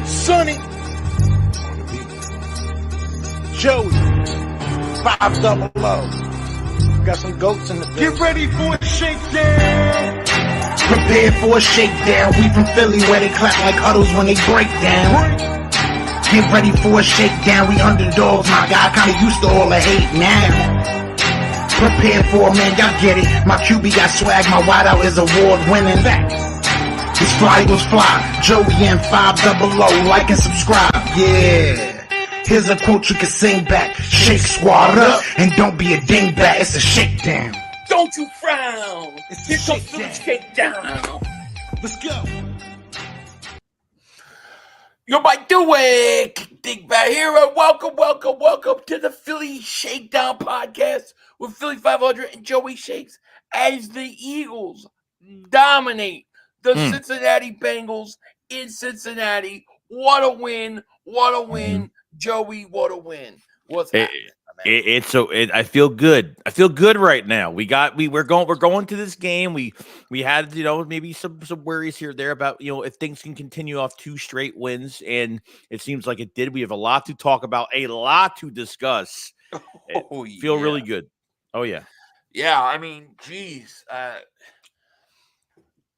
Sonny, Joey, 500. Got some goats in the building. Get ready for a shakedown. Prepare for a shakedown. We from Philly where they clap like huddles when they break down. Get ready for a shakedown. We underdogs, my guy. Kinda used to all the hate now. Prepare for it, man. Y'all get it. My QB got swag. My wideout is award winning. His fly was fly. Joey and 500. Like and subscribe. Yeah. Here's a quote you can sing back. Shake squad up and don't be a dingbat. It's a shakedown. Don't you frown. It's Here a comes the shakedown. Let's go. Yo, my doing, Dingbat here, and welcome to the Philly Shakedown podcast with Philly 500 and Joey Shakes as the Eagles dominate the Cincinnati Bengals in Cincinnati. What a win! Joey, what a win! What's happening? I feel good. I feel good right now. We're going to this game. We had maybe some worries here or there about if things can continue off 2 straight wins, and it seems like it did. We have a lot to talk about, a lot to discuss. Feel really good. Oh yeah. Yeah, I mean, geez.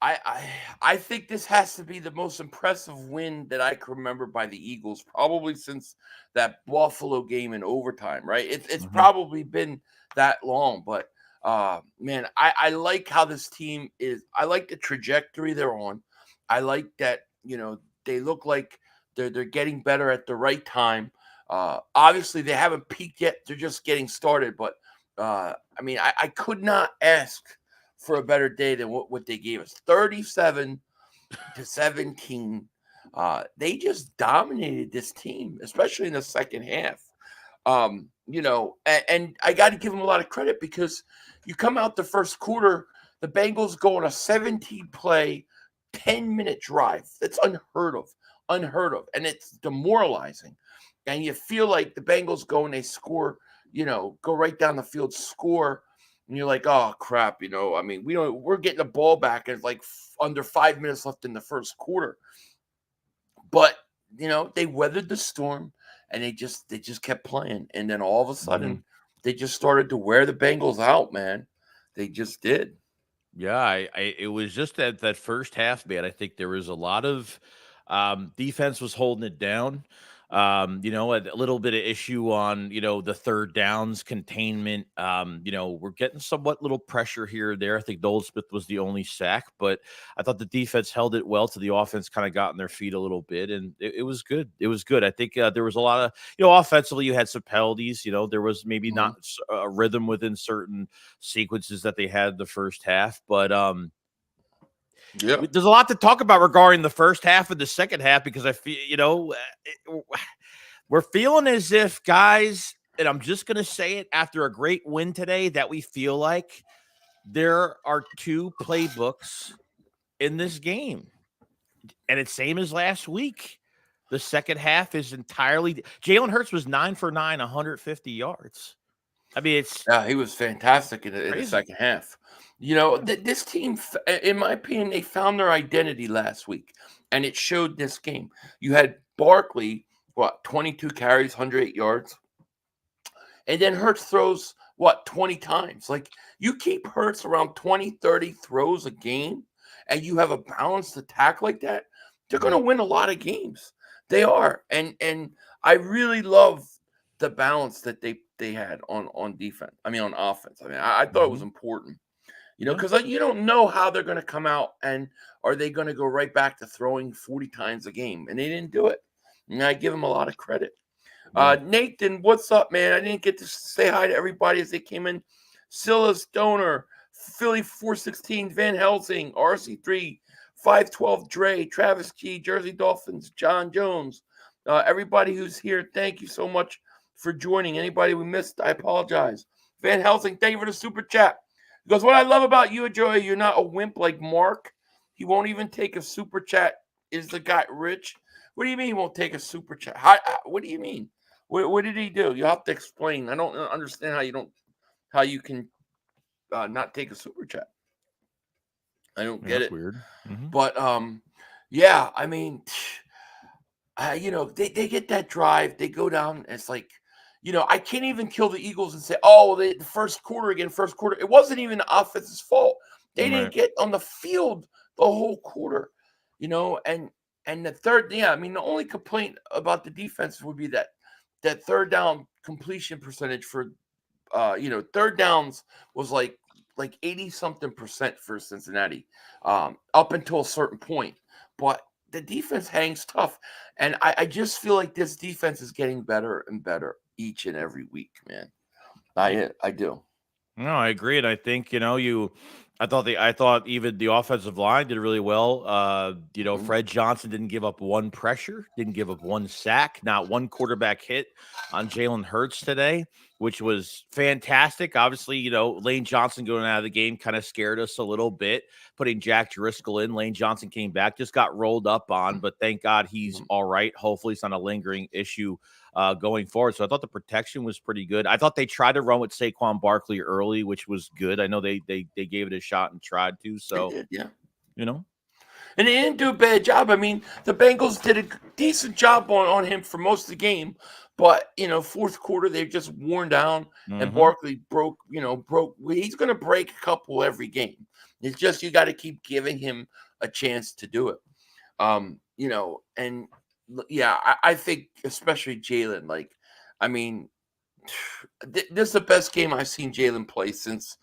I think this has to be the most impressive win that I can remember by the Eagles, probably since that Buffalo game in overtime, right? It's probably been that long, but man, I like how this team is. I like the trajectory they're on. I like that, they look like they're getting better at the right time. Obviously, they haven't peaked yet. They're just getting started, but I mean, I could not ask for a better day than what they gave us. 37-17. They just dominated this team, especially in the second half. And I got to give them a lot of credit because you come out the first quarter, the Bengals go on a 17-play, 10-minute drive. That's unheard of, and it's demoralizing. And you feel like the Bengals go and they score, go right down the field, score. And you're like, oh crap, I mean, we're getting the ball back and it's like under 5 minutes left in the first quarter. But they weathered the storm and they just kept playing. And then all of a sudden they just started to wear the Bengals out, man. They just did. Yeah, it was just that first half, man. I think there was a lot of defense was holding it down. A little bit of issue on, the third downs containment. We're getting somewhat little pressure here or there. I think Nolan Smith was the only sack, but I thought the defense held it well to the offense kind of got on their feet a little bit, and it was good. It was good. I think there was a lot of, offensively you had some penalties. There was maybe not a rhythm within certain sequences that they had the first half, but yeah, there's a lot to talk about regarding the first half and the second half because I feel, we're feeling as if, guys, and I'm just going to say it after a great win today, that we feel like there are 2 playbooks in this game. And it's same as last week. The second half is entirely – Jalen Hurts was 9 for 9, 150 yards. I mean, he was fantastic in the second half. This team, in my opinion, they found their identity last week, and it showed this game. You had Barkley, 22 carries, 108 yards, and then Hurts throws, 20 times. Like, you keep Hurts around 20, 30 throws a game, and you have a balanced attack like that, they're going to win a lot of games. They are, and I really love the balance that they had on defense. I mean, on offense. I mean, I thought it was important. Because you don't know how they're going to come out, and are they going to go right back to throwing 40 times a game? And they didn't do it. And I give them a lot of credit. Nathan, what's up, man? I didn't get to say hi to everybody as they came in. Scylla Stoner, Philly 416, Van Helsing, RC3, 512 Dre, Travis G, Jersey Dolphins, John Jones. Everybody who's here, thank you so much for joining. Anybody we missed, I apologize. Van Helsing, thank you for the super chat. Because what I love about you, Joey, you're not a wimp like Mark. He won't even take a super chat. Is the guy rich? What do you mean he won't take a super chat? What do you mean? What did he do? You have to explain. I don't understand how you can not take a super chat. I don't get it. Weird. But Yeah, I mean, they get that drive, they go down, and it's like, I can't even kill the Eagles and say, oh, the first quarter again, first quarter. It wasn't even the offense's fault. They didn't Right. get on the field the whole quarter, and the third, yeah, I mean, the only complaint about the defense would be that third down completion percentage for third downs was like 80 something percent for Cincinnati, up until a certain point. But the defense hangs tough. And I just feel like this defense is getting better and better each and every week, man. I do. No, I agree, and I think I thought even the offensive line did really well. Mhm. Fred Johnson didn't give up one pressure, didn't give up one sack, not one quarterback hit on Jalen Hurts today, which was fantastic. Obviously, Lane Johnson going out of the game kind of scared us a little bit. Putting Jack Driscoll in, Lane Johnson came back, just got rolled up on, but thank God he's Mhm. all right. Hopefully, it's not a lingering issue going forward. So I thought the protection was pretty good. I thought they tried to run with Saquon Barkley early, which was good. I know they gave it a shot and tried to. They So, did, yeah. you know, And they didn't do a bad job. I mean, the Bengals did a decent job on him for most of the game. But, fourth quarter, they've just worn down. And hmm Barkley broke. He's going to break a couple every game. It's just you got to keep giving him a chance to do it. And yeah, I think especially Jalen. Like, I mean, this is the best game I've seen Jalen play since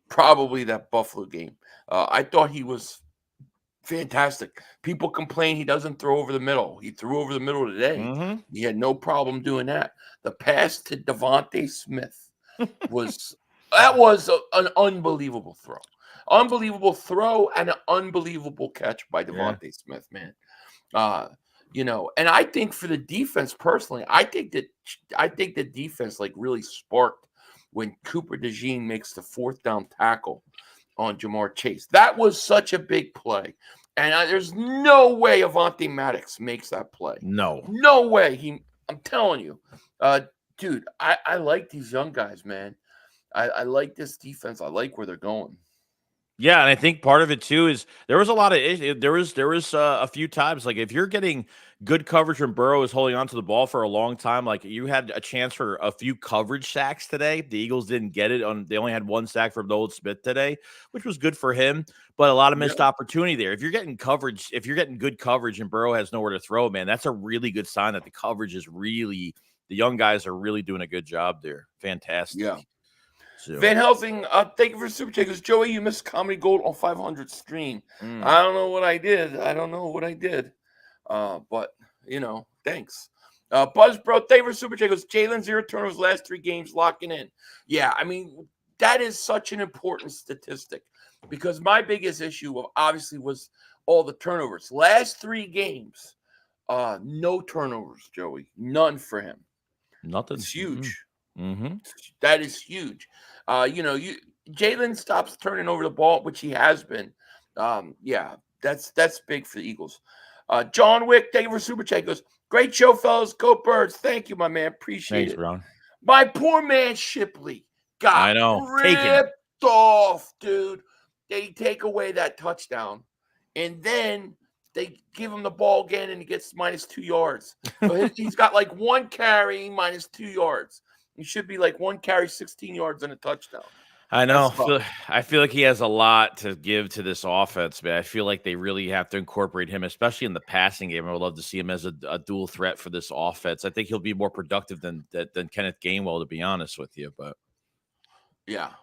probably that Buffalo game. I thought he was fantastic. People complain he doesn't throw over the middle. He threw over the middle today. hmm He had no problem doing that. The pass to Devontae Smith was an unbelievable throw. Unbelievable throw and an unbelievable catch by yeah, Devontae Smith, man. And I think for the defense personally, I think the defense like really sparked when Cooper DeJean makes the fourth down tackle on Jamar Chase. That was such a big play. And there's no way Avante Maddox makes that play. no. No way. I'm telling you. Dude, I like these young guys, man. I like this defense. I like where they're going. Yeah, and I think part of it too is there was a lot of there was a few times like if you're getting good coverage when Burrow is holding onto the ball for a long time, like you had a chance for a few coverage sacks today. The Eagles didn't get it they only had one sack from Nolan Smith today, which was good for him, but a lot of missed Yeah. opportunity there. If you're getting good coverage and Burrow has nowhere to throw, man, that's a really good sign that the coverage is really the young guys are really doing a good job there. Fantastic. Yeah. So, Van Helsing, thank you for super chat. Because Joey, you missed Comedy Gold on 500 stream. mm. I don't know what I did. But thanks. Buzz Bro, thank you for super chat. Goes Jalen 0 turnovers last 3 games, locking in. Yeah, I mean that is such an important statistic because my biggest issue obviously was all the turnovers. Last 3 games, no turnovers, Joey, none for him. Nothing. It's huge. Mm-hmm. That is huge. Jalen stops turning over the ball, which he has been. Yeah, that's big for the Eagles. John Wick, thank you for super chat. Goes, great show, fellas. Go Birds. Thank you, my man. Appreciate Thanks, it. Ron. My poor man Shipley got I know. Taken. ripped off, dude. They take away that touchdown, and then they give him the ball again, and he gets -2 yards. So he's got like 1 carry, -2 yards. He should be like 1 carry, 16 yards and a touchdown. I know. That's tough. I feel like he has a lot to give to this offense, man. I feel like they really have to incorporate him, especially in the passing game. I would love to see him as a dual threat for this offense. I think he'll be more productive than Kenneth Gainwell, to be honest with you. But Yeah.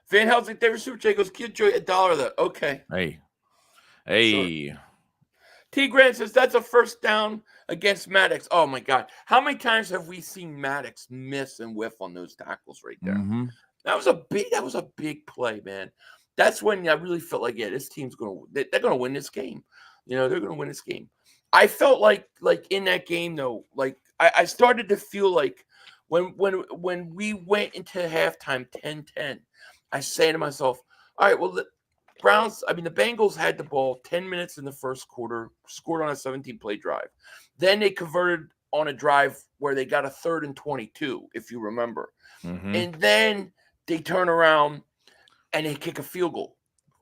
Van Helsing, David Super J goes, Kid Joy, $1 that. Okay. hey, Sure. T. Grant says that's a first down against Maddox. Oh my God. How many times have we seen Maddox miss and whiff on those tackles right there? mm-hmm. That was a big play, man. That's when I really felt like, yeah, this team's they're gonna win this game. They're gonna win this game. I felt like in that game though, like I started to feel like when we went into halftime 10-10, I say to myself, all right, well the Bengals had the ball 10 minutes in the first quarter, scored on a 17-play drive. Then they converted on a drive where they got a 3rd and 22, if you remember. Mm-hmm. And then they turn around and they kick a field goal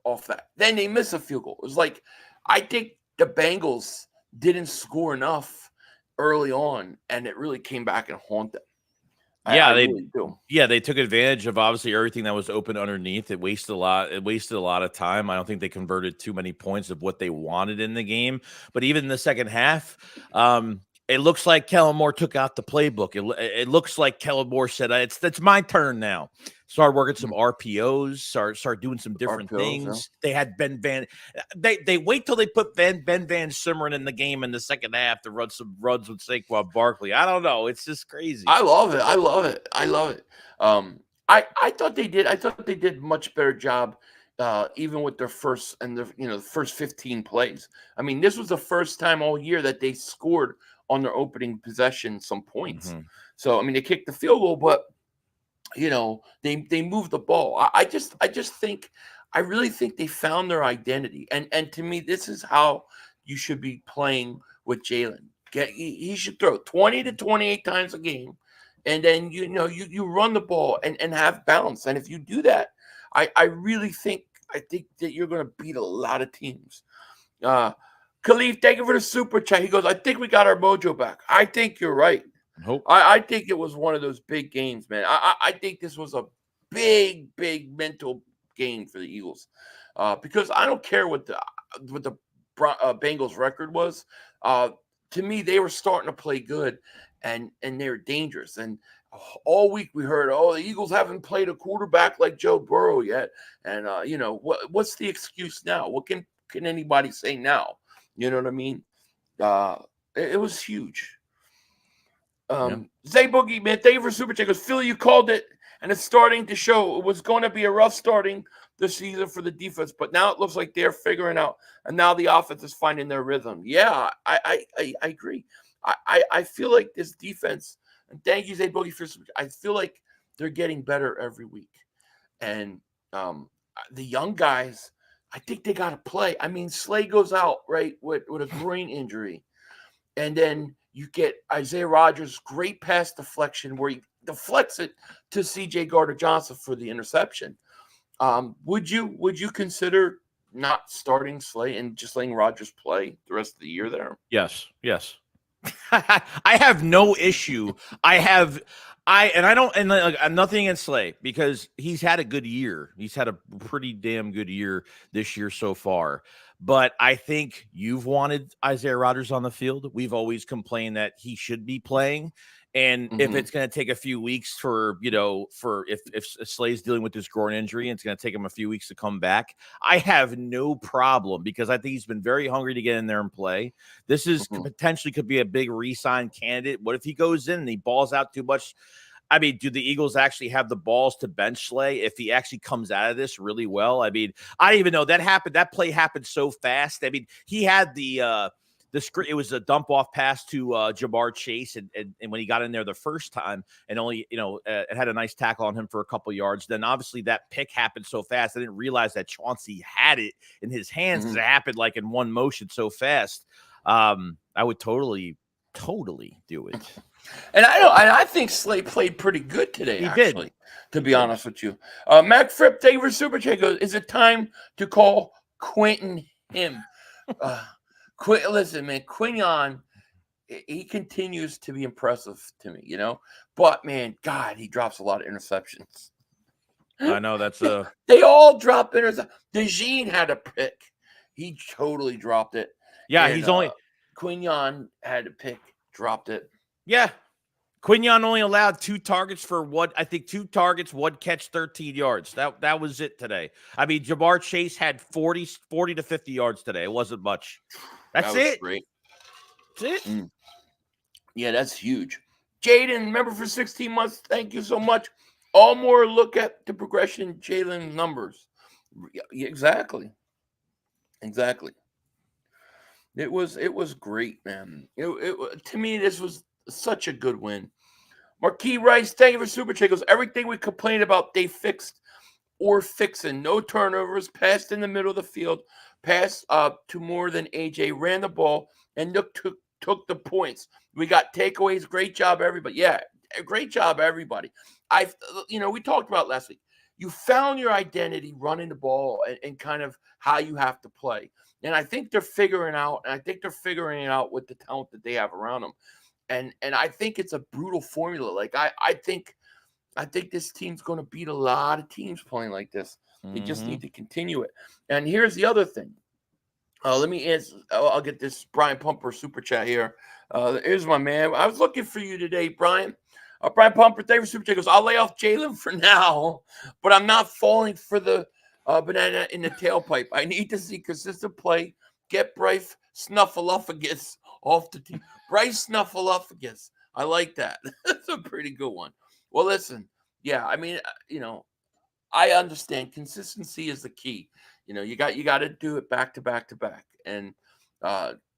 off that. Then they miss a field goal. It was like, I think the Bengals didn't score enough early on, and it really came back and haunted them. Yeah, they really do. Yeah, they took advantage of obviously everything that was open underneath. It wasted a lot. It wasted a lot of time. I don't think they converted too many points of what they wanted in the game. But even in the second half, it looks like Kellen Moore took out the playbook. It looks like Kellen Moore said, "It's my turn now." Start working some RPOs. Start doing some different things. Yeah. They had Ben Van. They wait till they put Ben Van Simmeren in the game in the second half to run some runs with Saquon Barkley. I don't know. It's just crazy. I love it. I love it. I thought they did. I thought they did much better job, even with their first and the first 15 plays. I mean, this was the first time all year that they scored on their opening possession some points. Mm-hmm. So I mean, they kicked the field goal, but they moved the ball. I really think they found their identity. And to me, this is how you should be playing with Jalen. He should throw 20 to 28 times a game. And then, you run the ball and have balance. And if you do that, I really think that you're going to beat a lot of teams. Khalif, thank you for the super chat. He goes, I think we got our mojo back. I think you're right. I think it was one of those big games, man. I think this was a big mental game for the Eagles, because I don't care what the Bengals record was. To me, they were starting to play good, and they were dangerous. And all week we heard, the Eagles haven't played a quarterback like Joe Burrow yet. And what's the excuse now? What can anybody say now? You know what I mean? It was huge. Zay Boogie, man, thank you for super chat. Because Philly, you called it, and it's starting to show. It was going to be a rough starting the season for the defense, but now it looks like they're figuring out, and now the offense is finding their rhythm. Yeah, I agree. I feel like this defense, and thank you, Zay Boogie, for super chat. I feel like they're getting better every week, and the young guys, I think they got to play. I mean, Slay goes out right with a groin injury, and then you get Isaiah Rodgers' great pass deflection where he deflects it to C.J. Gardner-Johnson for the interception. Would you consider not starting Slay and just letting Rodgers play the rest of the year there? Yes. I have no issue. I'm nothing against Slay because he's had a good year. He's had a pretty damn good year this year so far. But I think you've wanted Isaiah Rodgers on the field. We've always complained that he should be playing. And if it's going to take a few weeks if Slay's dealing with this groin injury and it's going to take him a few weeks to come back, I have no problem because I think he's been very hungry to get in there and play. This is potentially could be a big re-sign candidate. What if he goes in and he balls out too much? I mean, do the Eagles actually have the balls to bench Slay if he actually comes out of this really well? I mean, I didn't even know that happened. That play happened so fast. I mean, he had the script. It was a dump off pass to Jamar Chase, and when he got in there the first time, and only it had a nice tackle on him for a couple yards. Then obviously that pick happened so fast. I didn't realize that Chauncey had it in his hands because it happened like in one motion so fast. I would totally do it. And I think Slay played pretty good today. He did, to be honest with you. Mac Fripp, thank you for super chat. Goes, is it time to call Quentin him? Listen, man, Quinyon, he continues to be impressive to me, But man, God, he drops a lot of interceptions. I know that's they all drop interceptions. DeJean had a pick. He totally dropped it. Yeah, and, he's only Quinyon had a pick, dropped it. Yeah. Quinyon only allowed 2 targets for one catch, 13 yards. That was it today. I mean, Jamar Chase had 40 to 50 yards today. It wasn't much. That's it. Great. That's it. Yeah, that's huge. Jaden, member for 16 months. Thank you so much. All more look at the progression Jalen numbers. Exactly. It was great, man. To me, this was such a good win. Marquis Rice, thank you for super chat. Goes, everything we complained about, they fixed or fixing. No turnovers, passed in the middle of the field, passed to more than AJ, ran the ball, and took the points. We got takeaways. Great job, everybody. Yeah, great job, everybody. We talked about last week. you found your identity running the ball and kind of how you have to play. And I think they're figuring out, and I think they're figuring it out with the talent that they have around them. And I think it's a brutal formula. Like I think this team's going to beat a lot of teams playing like this. They just need to continue it. And here's the other thing. Let me answer. I'll get this Brian Pumper super chat here. Here's my man. I was looking for you today, Brian. Brian Pumper, thank you for super chat. Goes, I'll lay off Jalen for now, but I'm not falling for the banana in the tailpipe. I need to see consistent play. Get Bryce Snuffleupagus off the team. Bryce Snuffleupagus. I like that. That's a pretty good one. Well, listen. Yeah, I mean, I understand consistency is the key. You got to do it back to back to back. And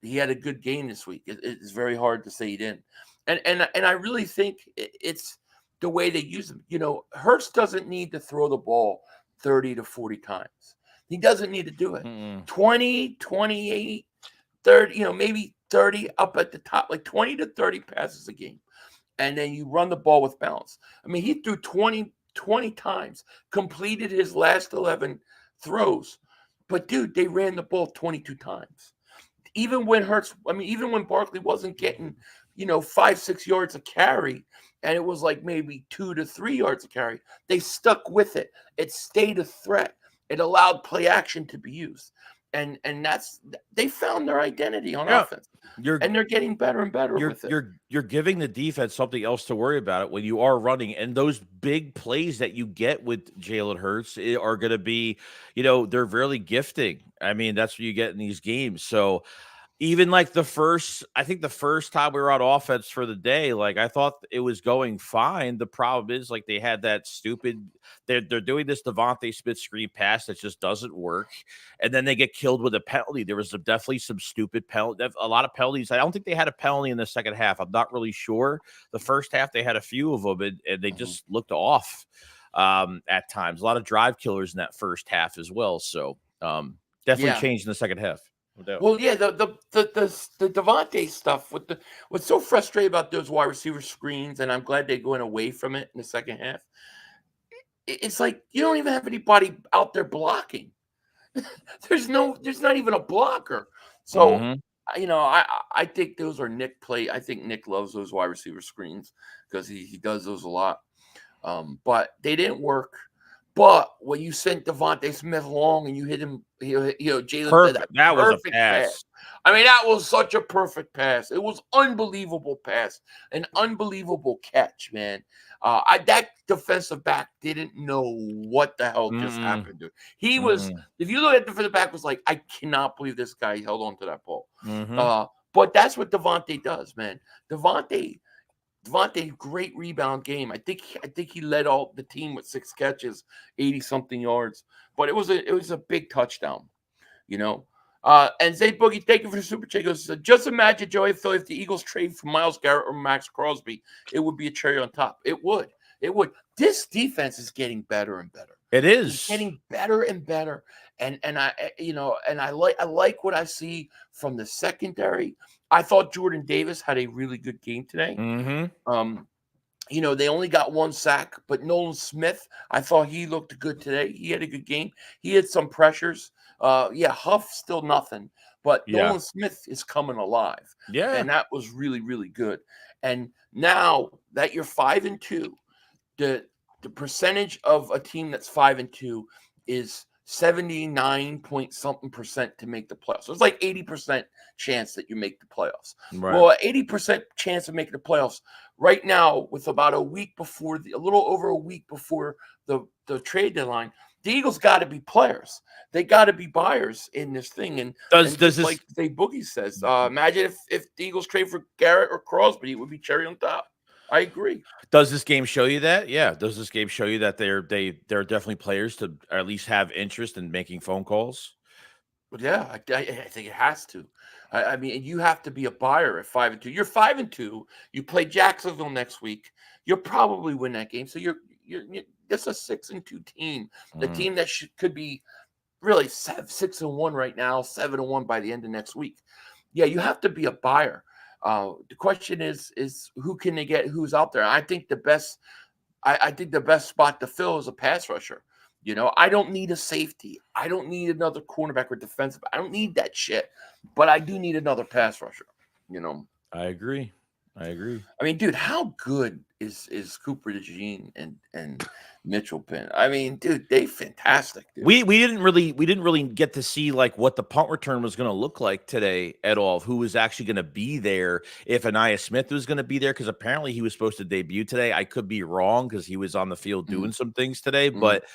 he had a good game this week. It's very hard to say he didn't. And I really think it's the way they use him. Hurts doesn't need to throw the ball 30 to 40 times. He doesn't need to do it. 20, 28, 30, maybe 30 up at the top, like 20 to 30 passes a game. And then you run the ball with balance. I mean, he threw 20 times, completed his last 11 throws. But, dude, they ran the ball 22 times. Even when Barkley wasn't getting, 5-6 yards a carry, and it was like maybe 2 to 3 yards a carry, they stuck with it. It stayed a threat. It allowed play action to be used. And they found their identity on offense. And they're getting better and better with it. You're giving the defense something else to worry about it when you are running. And those big plays that you get with Jalen Hurts are going to be, they're really gifting. I mean, that's what you get in these games. So even like the first time we were on offense for the day, like I thought it was going fine. The problem is like they had that stupid, they're doing this Devontae Smith screen pass that just doesn't work. And then they get killed with a penalty. There was definitely some stupid penalty, a lot of penalties. I don't think they had a penalty in the second half. I'm not really sure. The first half, they had a few of them and they just looked off at times. A lot of drive killers in that first half as well. So definitely changed in the second half. No. Well, yeah, the Devontae stuff what's so frustrating about those wide receiver screens, and I'm glad they're going away from it in the second half. It's like you don't even have anybody out there blocking. There's not even a blocker. So I think those are Nick play. I think Nick loves those wide receiver screens because he does those a lot. But they didn't work. But when you sent Devontae Smith long and you hit him, Jalen, that was a pass. I mean, that was such a perfect pass. It was unbelievable pass, an unbelievable catch, man. That defensive back didn't know what the hell just happened to him. He was, if you look at the defensive back, was like, I cannot believe this guy held on to that ball. But that's what Devontae does, man. Devontae, great rebound game. I think he led all the team with 6 catches, 80-something yards. But it was a big touchdown, And Zay Boogie, thank you for the super chat. Goes, just imagine, Joey, if the Eagles trade for Myles Garrett or Max Crosby, it would be a cherry on top. It would. This defense is getting better and better. It is it's getting better and better. And I like what I see from the secondary. I thought Jordan Davis had a really good game today. They only got 1 sack, but Nolan Smith, I thought he looked good today. He had a good game. He had some pressures. Huff still nothing, but Nolan Smith is coming alive. Yeah, and that was really, really good. And now that you're 5-2, the percentage of a team that's 5-2 is 79-point-something% to make the playoffs. So it's like 80% chance that you make the playoffs. Right. Well, 80% chance of making the playoffs right now, with about a little over a week before the trade deadline, the Eagles got to be players. They got to be buyers in this thing. And does this, like Dave Boogie says, imagine if the Eagles trade for Garrett or Crosby, it would be cherry on top. I agree. Does this game show you that? Yeah. Does this game show you that they're definitely players to at least have interest in making phone calls? But yeah, I think it has to. I mean, you have to be a buyer at 5-2. You're 5-2. You play Jacksonville next week. You'll probably win that game. So you're that's a 6-2 team. The team that could be really 6-1 right now, 7-1 by the end of next week. Yeah, you have to be a buyer. The question is who can they get? Who's out there? I think the best spot to fill is a pass rusher. You know, I don't need a safety. I don't need another cornerback or defensive. I don't need that shit. But I do need another pass rusher. You know, I agree. I mean, dude, how good is Cooper DeJean and Mitchell Penn? I mean, dude, they fantastic. Dude. We didn't really get to see like what the punt return was going to look like today at all. Who was actually going to be there? If Anaya Smith was going to be there, because apparently he was supposed to debut today. I could be wrong because he was on the field doing some things today, but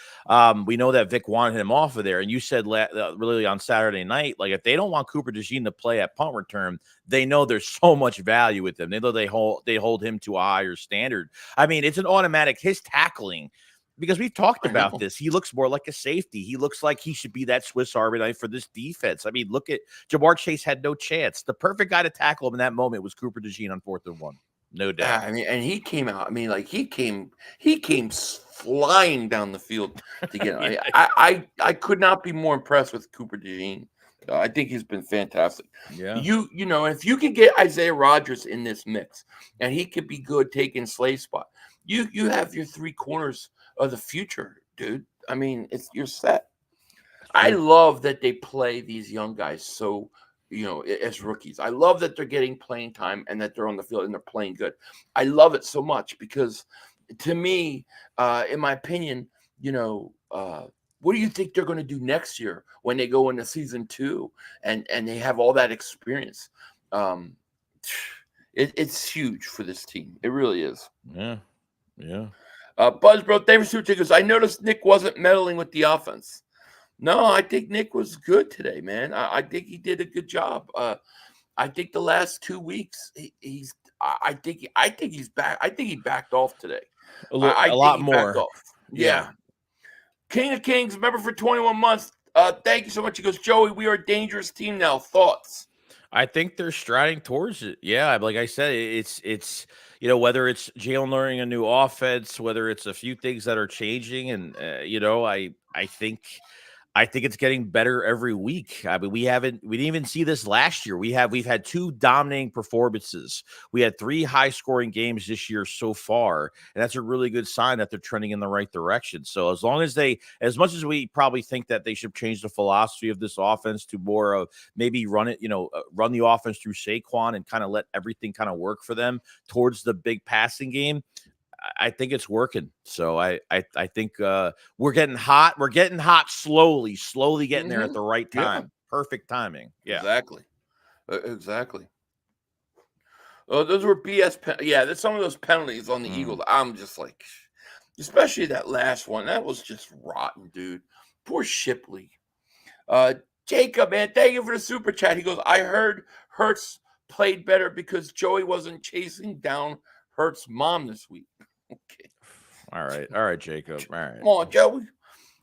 we know that Vic wanted him off of there. And you said really on Saturday night, like if they don't want Cooper DeJean to play at punt return, they know there's so much value with him. They know they hold him to a higher standard. I mean, it's an automatic. His tackling. Because we've talked about this. He looks more like a safety. He looks like he should be that Swiss Army knife for this defense. I mean, look at Jamar Chase had no chance. The perfect guy to tackle him in that moment was Cooper DeJean on 4th and 1. No doubt. I mean, and he came out. I mean, like he came flying down the field to get him. I could not be more impressed with Cooper DeJean. I think he's been fantastic. Yeah. You know, if you could get Isaiah Rodgers in this mix and he could be good taking Slay's spot, you have your 3 corners of the future, dude. I mean, you're set. I love that they play these young guys so, you know, as rookies. I love that they're getting playing time and that they're on the field and they're playing good. I love it so much because to me, in my opinion, you know, what do you think they're going to do next year when they go into season 2 and they have all that experience? It's huge for this team. It really is. Yeah. Yeah. Buzzbro, David Suchi goes, I noticed Nick wasn't meddling with the offense. No, I think Nick was good today, man. I think he did a good job. I think the last 2 weeks, I think he's back. I think he backed off today. A lot more. Yeah. King of Kings, member for 21 months. Thank you so much. He goes, Joey, we are a dangerous team now. Thoughts? I think they're striding towards it. Yeah, like I said, it's you know, whether it's Jalen learning a new offense, whether it's a few things that are changing, and you know, I think it's getting better every week. I mean, we didn't even see this last year. We've had 2 dominating performances. We had 3 high scoring games this year so far, and that's a really good sign that they're trending in the right direction. So as much as we probably think that they should change the philosophy of this offense to more of maybe run the offense through Saquon and kind of let everything kind of work for them towards the big passing game, I think it's working. So I think we're getting hot. We're getting hot slowly getting there at the right time. Yeah. Perfect timing. Yeah, exactly. Those were BS. There's some of those penalties on the Eagles. I'm just like, especially that last one. That was just rotten, dude. Poor Shipley. Jacob, man, thank you for the super chat. He goes, I heard Hurts played better because Joey wasn't chasing down Hurts' mom this week. Okay. All right, Jacob. All right. Come on, Joey.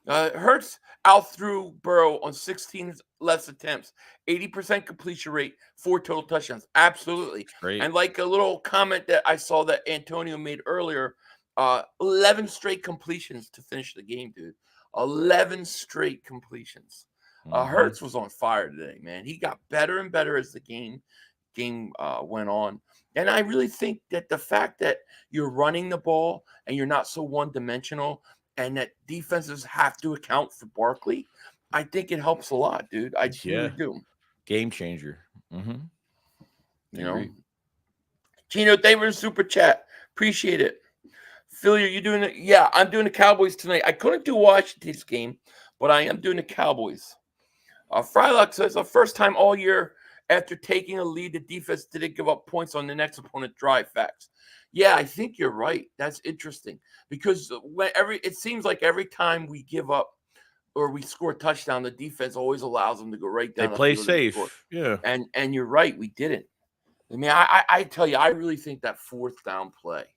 Hurts outthrew Burrow on 16 less attempts, 80% completion rate, 4 total touchdowns. Absolutely. Great. And like a little comment that I saw that Antonio made earlier, 11 straight completions to finish the game, dude. 11 straight completions. Hurts was on fire today, man. He got better and better as the game went on. And I really think that the fact that you're running the ball and you're not so one-dimensional and that defenses have to account for Barkley, I think it helps a lot, dude. I really do. Game changer. Mm-hmm. You know? Gino, thank you for the super chat. Appreciate it. Phil, you doing it? Yeah, I'm doing the Cowboys tonight. I couldn't do Washington's game, but I am doing the Cowboys. Frylock says, the first time all year after taking a lead, the defense didn't give up points on the next opponent drive. Facts. Yeah, I think you're right. That's interesting because it seems like every time we give up or we score a touchdown, the defense always allows them to go right down. They play safe. Yeah. And you're right. We didn't. I mean, I tell you, I really think that fourth down play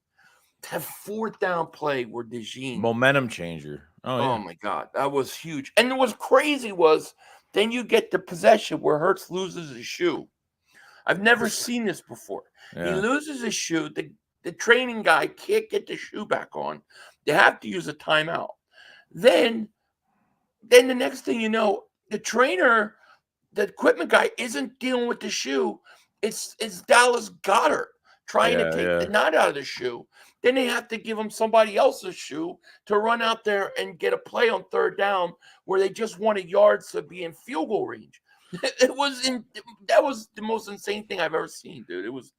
where DeJean. Momentum changer. Oh, my God. That was huge. And what's crazy was then you get the possession where Hurts loses his shoe. I've never seen this before. Yeah. He loses his shoe. The training guy can't get the shoe back on. They have to use a timeout. Then the next thing you know, the trainer, the equipment guy isn't dealing with the shoe. It's Dallas Goedert trying to take the knot out of the shoe. Then they have to give him somebody else's shoe to run out there and get a play on third down where they just wanted yards to be in field goal range. That was the most insane thing I've ever seen, dude. It was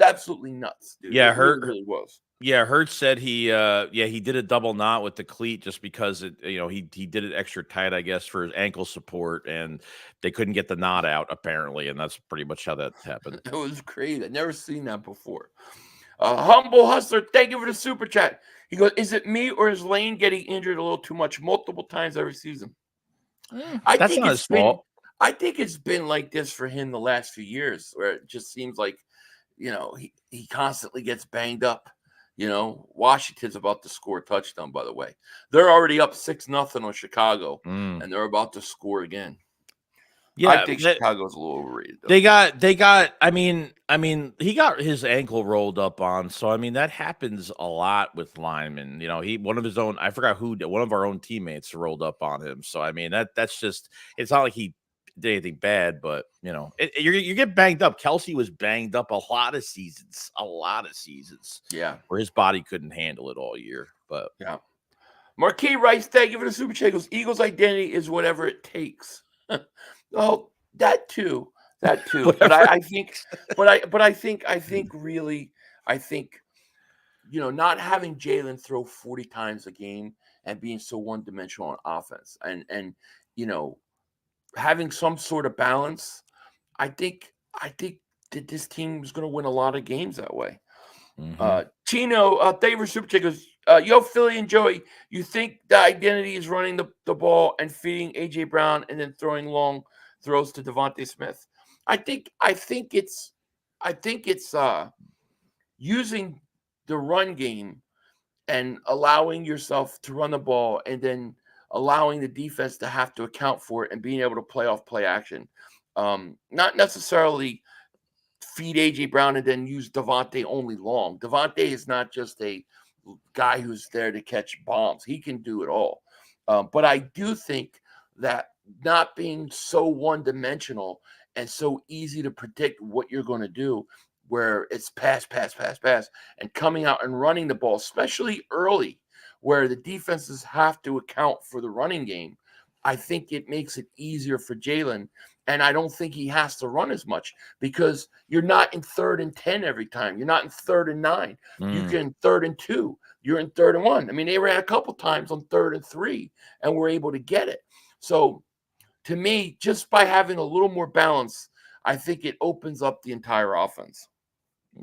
absolutely nuts, dude. Yeah, it really was. Yeah, Hurts said he did a double knot with the cleat just because he did it extra tight, I guess, for his ankle support, and they couldn't get the knot out apparently, and that's pretty much how that happened. It was crazy. I've never seen that before. Humble Hustler, thank you for the super chat. He goes, "Is it me or is Lane getting injured a little too much multiple times every season?" That's not his fault. I think it's been like this for him the last few years, where it just seems like, he constantly gets banged up. Washington's about to score a touchdown, by the way. They're already up 6-0 on Chicago, and they're about to score again. Yeah, I think Chicago's a little overrated, though. He got his ankle rolled up on, so that happens a lot with linemen. One of his own, I forgot who, one of our own teammates rolled up on him. So that's just, it's not like he did anything bad, but you get banged up. Kelsey was banged up a lot of seasons. Yeah, where his body couldn't handle it all year. But yeah, Marquis writes, "Thank you for the super chat." Eagles' identity is whatever it takes. Well, that too. But I think not having Jalen throw 40 times a game and being so one-dimensional on offense, and having some sort of balance, I think that this team is going to win a lot of games that way. Chino, thank you for super chat. Goes, yo, Philly and Joey, you think the identity is running the ball and feeding AJ Brown and then throwing long throws to Devontae Smith? I think it's using the run game and allowing yourself to run the ball and then allowing the defense to have to account for it and being able to play off play action. Not necessarily feed AJ Brown and then use Devontae only long. Devontae is not just a guy who's there to catch bombs. He can do it all. But I do think that not being so one-dimensional and so easy to predict what you're going to do, where it's pass, and coming out and running the ball, especially early, where the defenses have to account for the running game, I think it makes it easier for Jalen. And I don't think he has to run as much because you're not in 3rd and 10 every time. You're not in 3rd and 9. You can 3rd and 2. You're in 3rd and 1. They ran a couple times on 3rd and 3 and were able to get it. So to me, just by having a little more balance, I think it opens up the entire offense.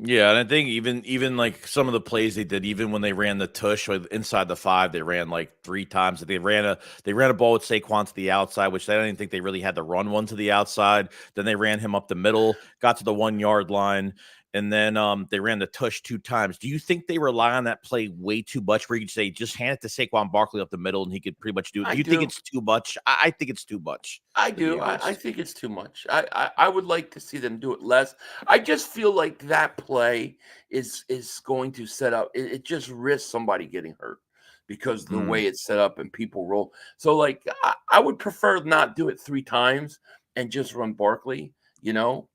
Yeah, and I think even like some of the plays they did, even when they ran the tush inside the 5, they ran like 3 times. They ran a ball with Saquon to the outside, which I didn't think they really had to run one to the outside. Then they ran him up the middle, got to the 1-yard line, and then they ran the tush 2 times. Do you think they rely on that play way too much, where you could say just hand it to Saquon Barkley up the middle and he could pretty much do it? Do you think it's too much? I think it's too much. I do. I think it's too much. I would like to see them do it less. I just feel like that play is going to set up. It just risks somebody getting hurt because the way it's set up and people roll. So like I would prefer not do it 3 times and just run Barkley,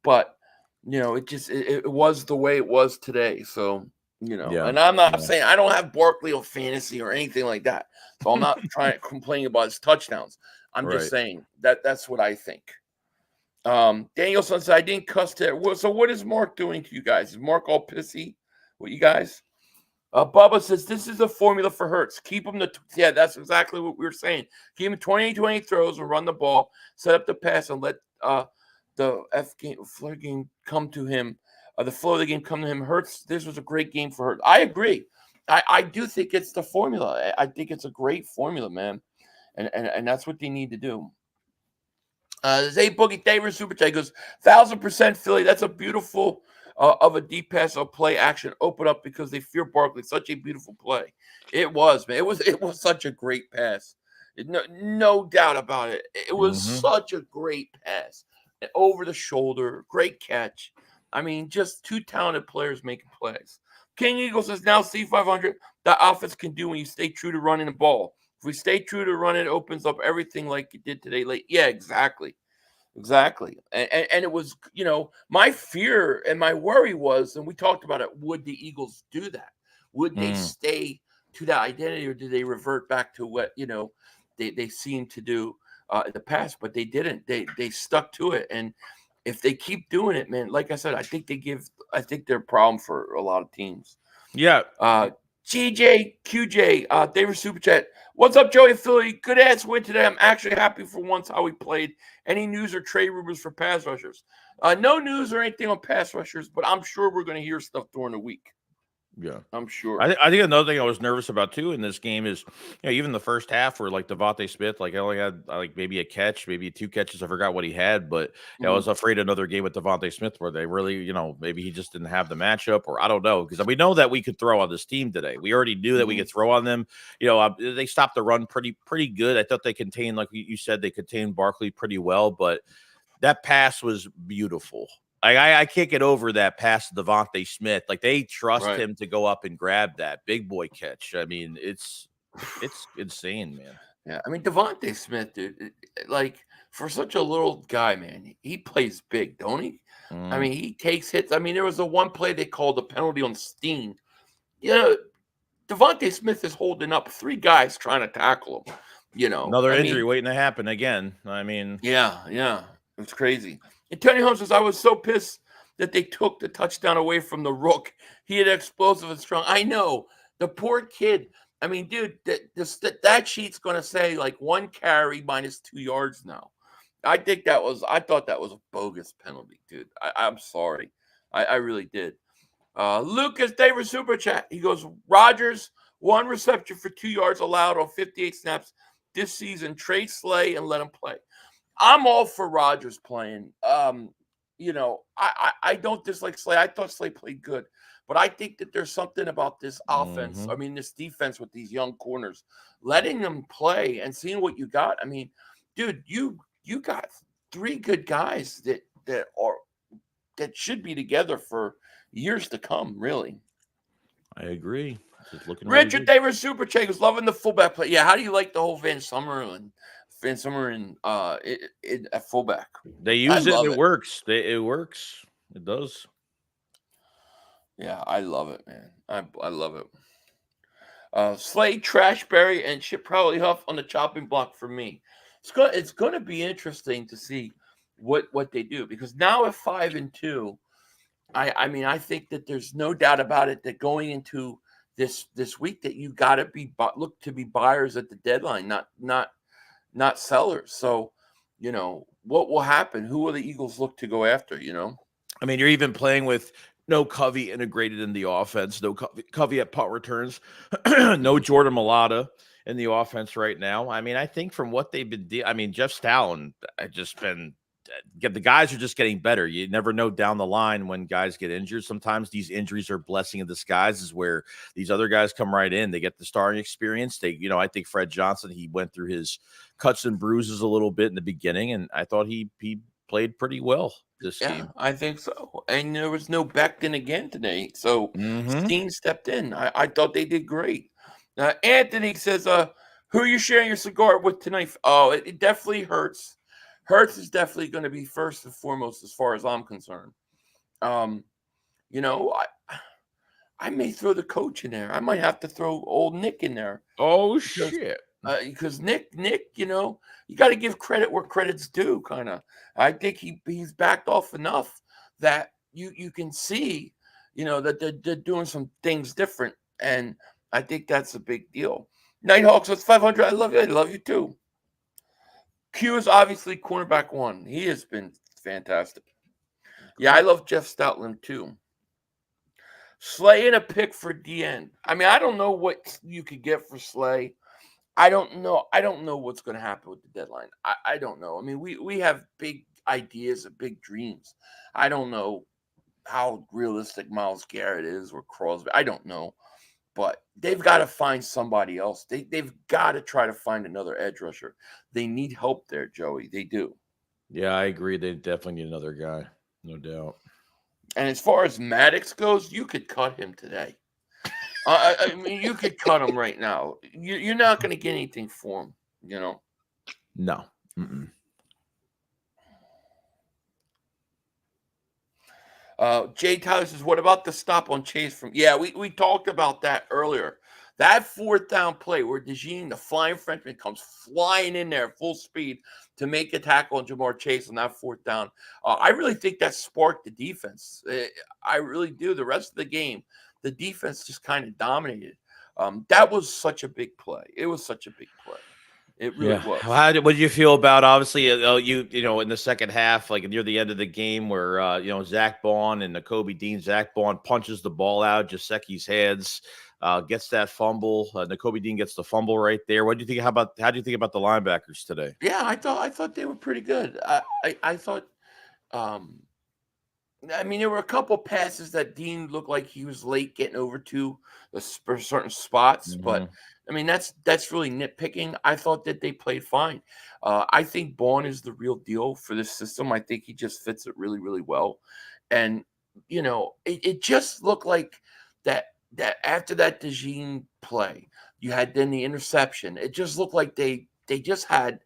but it was the way it was today. So, and I'm not saying I don't have Barkley on fantasy or anything like that. So I'm not trying to complain about his touchdowns. I'm just saying that's what I think. Danielson said, I didn't cuss there. So what is Mark doing to you guys? Is Mark all pissy with you guys? Bubba says, this is the formula for Hurts. Keep him yeah, that's exactly what we were saying. Keep him 20 throws and run the ball, set up the pass and let the flow of the game come to him. Hurts, this was a great game for Hurts. I agree. I do think it's the formula. I think it's a great formula, man. And that's what they need to do. Zay Boogie David Super Chat goes 1,000% Philly. That's a beautiful of a deep pass of play action open up because they fear Barkley. Such a beautiful play. It was, man. It was such a great pass. No doubt about it. It was such a great pass. Over the shoulder, great catch. Just 2 talented players making plays. King Eagle says now C500. That offense can do when you stay true to running the ball. If we stay true to run, it opens up everything like it did today late. Yeah, exactly. Exactly. And it was, my fear and my worry was, and we talked about it, would the Eagles do that? Would they stay to that identity, or do they revert back to what, they seemed to do in the past? But they didn't. They stuck to it. And if they keep doing it, man, like I said, I think they're a problem for a lot of teams. Yeah. GJ, QJ, David Super Chat. What's up, Joey Philly? Good ass win today. I'm actually happy for once how we played. Any news or trade rumors for pass rushers? No news or anything on pass rushers, but I'm sure we're going to hear stuff during the week. Yeah, I'm sure. I think another thing I was nervous about too in this game is, even the first half where like Devontae Smith, like I only had like maybe a catch, maybe 2 catches. I forgot what he had, but I was afraid another game with Devontae Smith where they really, maybe he just didn't have the matchup, or I don't know, because we know that we could throw on this team today. We already knew that we could throw on them. They stopped the run pretty good. I thought they contained, like you said, they contained Barkley pretty well, but that pass was beautiful. I can't get over that pass to Devontae Smith. Like, they trust him to go up and grab that big boy catch. I mean, it's insane, man. Yeah, I mean, Devontae Smith, dude, like, for such a little guy, man, he plays big, don't he? I mean, he takes hits. I mean, there was a one play they called a penalty on Steen. Devontae Smith is holding up 3 guys trying to tackle him. Another injury waiting to happen again. I mean, yeah, it's crazy. And Tony Holmes says, I was so pissed that they took the touchdown away from the Rook. He had explosive and strong. I know. The poor kid. I mean, dude, that sheet's going to say like 1 carry minus 2 yards now. I thought that was a bogus penalty, dude. I'm sorry. I really did. Lucas Davis Super Chat. He goes, Rodgers, 1 reception for 2 yards allowed on 58 snaps this season. Trade Slay and let him play. I'm all for Rodgers playing. I don't dislike Slay. I thought Slay played good. But I think that there's something about this offense, this defense with these young corners, letting them play and seeing what you got. I mean, dude, you got 3 good guys that should be together for years to come, really. I agree. Richard Davis Super Chat was loving the fullback play. Yeah, how do you like the whole Van Summer at fullback? They use it and it works. It works. It does. Yeah, I love it, man. I love it. Slade, Trashberry, and Chip Probably Huff on the chopping block for me. It's going to be interesting to see what they do, because now at 5-2, I think that there's no doubt about it that going into this week that you got to look to be buyers at the deadline, not sellers. So, what will happen? Who will the Eagles look to go after? I mean, you're even playing with no Covey integrated in the offense, no Covey at punt returns, no Jordan Mailata in the offense right now. I mean, I think from what they've been Jeff Stalin has just been the guys are just getting better. You never know down the line when guys get injured. Sometimes these injuries are blessing in disguise, is where these other guys come right in. They get the starting experience. I think Fred Johnson, he went through his cuts and bruises a little bit in the beginning, and I thought he played pretty well this game. I think so. And there was no Becton again today, so Steen stepped in. I thought they did great. Anthony says, who are you sharing your cigar with tonight? Oh, it definitely hurts. Hurts is definitely going to be first and foremost as far as I'm concerned. I may throw the coach in there. I might have to throw old Nick in there. Oh, shit. Because Nick, you got to give credit where credit's due, kind of. I think he's backed off enough that you can see, that they're doing some things different. And I think that's a big deal. Nighthawks with 500. I love you. I love you too. Q is obviously cornerback 1. He has been fantastic. Yeah, I love Jeff Stoutland too. Slay and a pick for DN. I mean, I don't know what you could get for Slay. I don't know what's going to happen with the deadline. I don't know. I mean, we have big ideas and big dreams. I don't know how realistic Myles Garrett is or Crosby. I don't know. But they've got to find somebody else. They've got to try to find another edge rusher. They need help there, Joey. They do. Yeah, I agree. They definitely need another guy. No doubt. And as far as Maddox goes, you could cut him today. I mean, you could cut him right now. You're not going to get anything for him, No. Mm-mm. Jay Tyler says, what about the stop on Chase from? Yeah, we talked about that earlier. That fourth down play where DeJean, the flying Frenchman, comes flying in there full speed to make a tackle on Jamar Chase on that fourth down. I really think that sparked the defense. I really do. The rest of the game, the defense just kind of dominated. That was such a big play. It was such a big play. It really was. What did you feel about, obviously, you know, in the second half, like near the end of the game where, you know, Zach Bond and Nakobe Dean, Zach Bond punches the ball out, Gesicki's hands, gets that fumble. Nakobe Dean gets the fumble right there. What do you think? How do you think about the linebackers today? Yeah, I thought they were pretty good. I thought, I mean, there were a couple passes that Dean looked like he was late getting over to the certain spots, but I mean, that's really nitpicking. I thought that they played fine. I think Bond is the real deal for this system. I think he just fits it really, really well. And, you know, it just looked like that after that DeJean play, you had then the interception. It just looked like they just had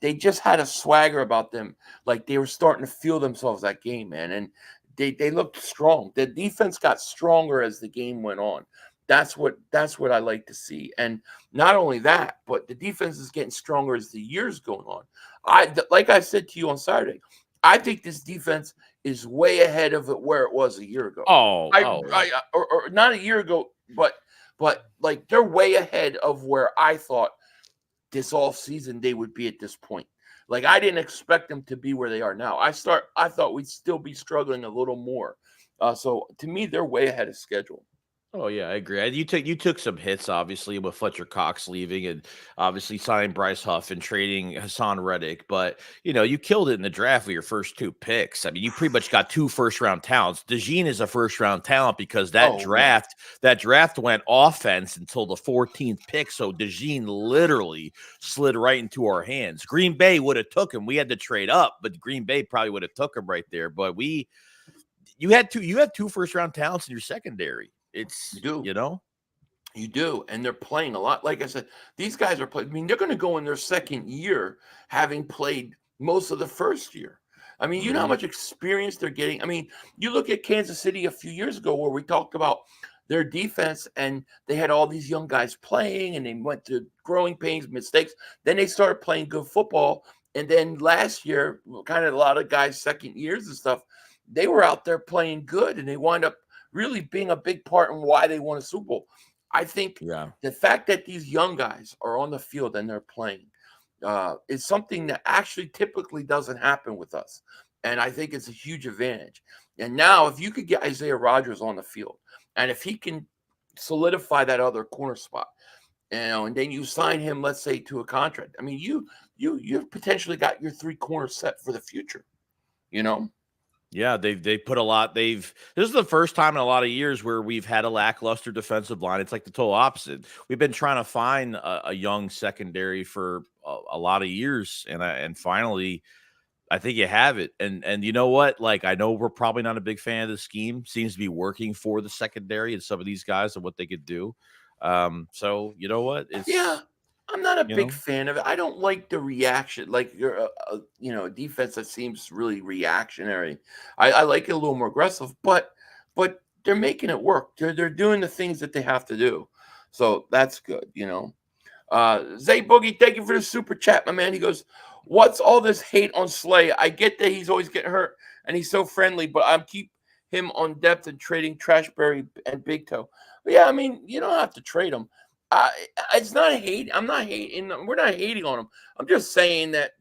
a swagger about them, like they were starting to feel themselves that game, man. And they looked strong. The defense got stronger as the game went on. That's what I like to see. And not only that, but the defense is getting stronger as the year's going on. Like I said to you on Saturday, I think this defense is way ahead of it where it was a year ago. Or not a year ago, but like they're way ahead of where I thought this offseason they would be at this point. Like I didn't expect them to be where they are now. I thought we'd still be struggling a little more. So to me, they're way ahead of schedule. Oh yeah, I agree. You took some hits, obviously, with Fletcher Cox leaving, and obviously signing Bryce Huff and trading Hassan Reddick. But you know, you killed it in the draft with your first 2 picks. I mean, you pretty much got 2 first-round talents. DeJean is a first-round talent because that draft went offense until the 14th pick. So DeJean literally slid right into our hands. Green Bay would have took him. We had to trade up, but Green Bay probably would have took him right there. But you had 2 first-round talents in your secondary. You know, you do, and they're playing a lot. Like I said, these guys are playing. I mean, they're going to go in their second year having played most of the first year. I mean, you know how much experience they're getting. I mean, you look at Kansas City a few years ago where we talked about their defense, and they had all these young guys playing, and they went through growing pains, mistakes. Then they started playing good football, and then last year, kind of a lot of guys' second years and stuff, they were out there playing good, and they wind up really being a big part in why they won a Super Bowl. I think the fact that these young guys are on the field and they're playing is something that actually typically doesn't happen with us. And I think it's a huge advantage. And now if you could get Isaiah Rodgers on the field, and if he can solidify that other corner spot, you know, and then you sign him, let's say, to a contract, I mean, you've potentially got your 3 corners set for the future, you know? Yeah, they put a lot. This is the first time in a lot of years where we've had a lackluster defensive line. It's like the total opposite. We've been trying to find a young secondary for a lot of years, and finally, I think you have it. And you know what? Like, I know we're probably not a big fan of the scheme. Seems to be working for the secondary and some of these guys and what they could do. So you know what? I'm not a big fan of it. I don't like the reaction, like you're a defense that seems really reactionary. I like it a little more aggressive, but they're making it work. They're doing the things that they have to do, so that's good. You know, Zay Boogie, thank you for the super chat, my man. He goes, "What's all this hate on Slay? I get that he's always getting hurt and he's so friendly, but I'm keep him on depth and trading Trashberry and Big Toe." But yeah, I mean, you don't have to trade him. It's not hate. I'm not hating. We're not hating on them. I'm just saying that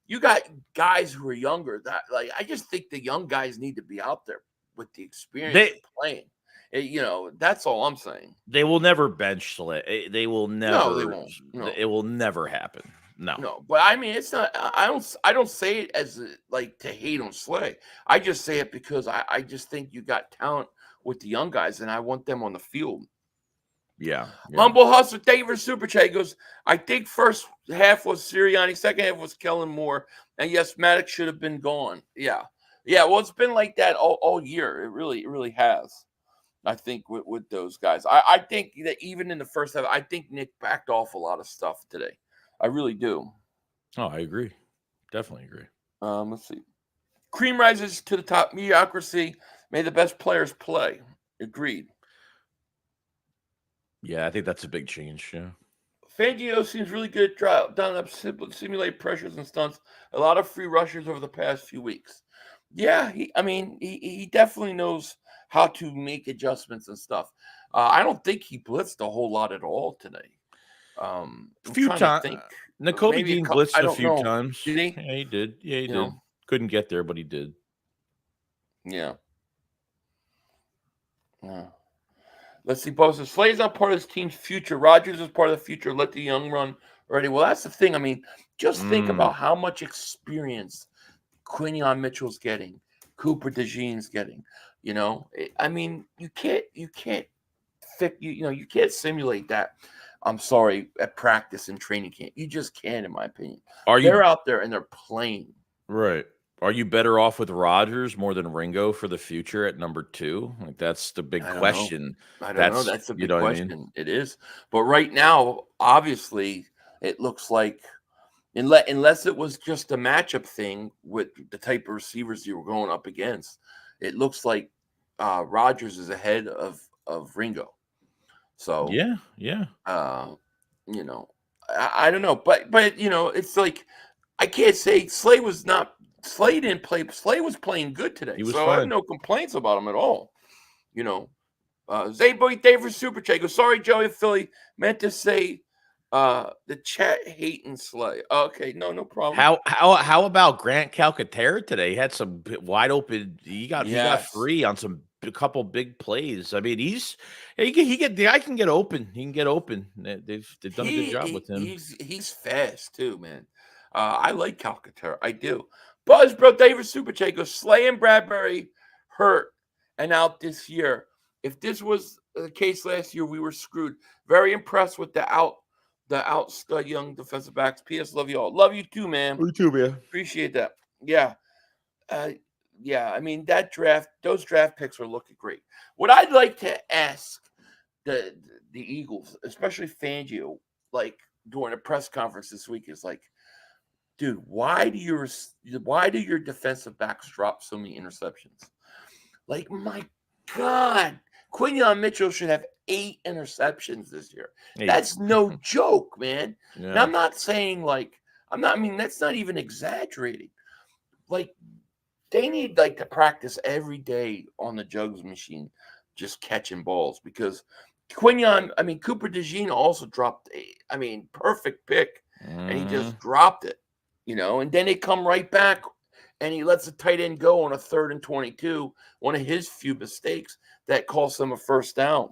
you got guys who are younger. That like I just think the young guys need to be out there with the experience of playing. You know, that's all I'm saying. They will never bench Slay. They will never. No, they won't. No. It will never happen. No. But I mean, it's not. I don't say it as like to hate on Slay. I just say it because I just think you got talent with the young guys, and I want them on the field. Yeah. Humble Hustler, thank you for Super Chat. He goes, I think first half was Sirianni, second half was Kellen Moore, and yes, Maddox should have been gone. Yeah. Well, it's been like that all year. It really has. I think with those guys, I think that even in the first half, I think Nick backed off a lot of stuff today. I really do. Oh, I agree. Definitely agree. Let's see. Cream rises to the top. Mediocrity. May the best players play. Agreed. Yeah, I think that's a big change. Yeah. Fangio seems really good at down up, simulate pressures and stunts. A lot of free rushers over the past few weeks. Yeah, he definitely knows how to make adjustments and stuff. I don't think he blitzed a whole lot at all today. A few times. Nakobe Dean blitzed a few times. Did he? Yeah, he did. Yeah, he did. Couldn't get there, but he did. Yeah. Yeah. Let's see. Bo says Slay's not part of this team's future. Rodgers is part of the future. Let the young run already. Well, that's the thing. I mean, just think about how much experience Quinion Mitchell's getting, Cooper DeJean's getting. You know, I mean, you can't simulate that. I'm sorry, at practice and training camp. You just can't, in my opinion. They're out there and they're playing. Right. Are you better off with Rodgers more than Ringo for the future at number 2? Like, that's the big question. I don't know. That's the big question. I mean? It is. But right now, obviously, it looks like unless it was just a matchup thing with the type of receivers you were going up against, it looks like Rodgers is ahead of Ringo. So yeah. I don't know, but it's like I can't say Slay didn't play. Slay was playing good today, so I have no complaints about him at all. Zayboy David Super Chat goes, sorry, Joey Philly, meant to say the chat hating Slay. Okay, no problem. How about Grant Calcaterra today? He had some wide open. He got free on a couple big plays. I mean, the guy can get open. He can get open. They've done a good job with him. He's fast too, man. I like Calcaterra. I do. Buzz Bro David Super Chat goes, Slay and Bradbury hurt and out this year. If this was the case last year, we were screwed. Very impressed with the stud young defensive backs. P.S. Love you all. Love you too, man. You too, man. Appreciate that. Yeah. I mean, those draft picks are looking great. What I'd like to ask the Eagles, especially Fangio, like during a press conference this week, is like, dude, why do your defensive backs drop so many interceptions? Like, my God, Quinion Mitchell should have 8 interceptions this year. 8. That's no joke, man. Yeah. And I'm not saying that's not even exaggerating. Like, they need to practice every day on the jugs machine, just catching balls, because Cooper DeJean also dropped perfect pick, and he just dropped it, and then they come right back and he lets the tight end go on a 3rd and 22, one of his few mistakes that cost them a first down.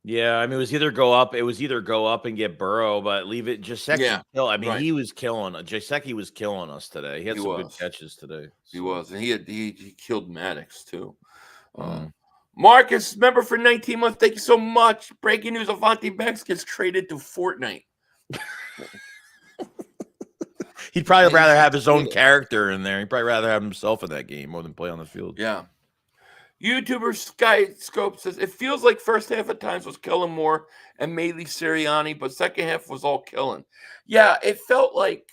Yeah, I mean, it was either go up and get Burrow, but leave it. Jasecki kill. I mean, right. He was killing. Jasecki was killing us today. He had some good catches today. So. He was, and he killed Maddox too. Marcus, member for 19 months. Thank you so much. Breaking news: Avonte Banks gets traded to Fortnite. He'd probably rather have his own character in there. He'd probably rather have himself in that game more than play on the field. Yeah. YouTuber Skyscope says, it feels like first half at times was Kellen Moore and mainly Sirianni, but second half was all Kellen. Yeah, it felt like,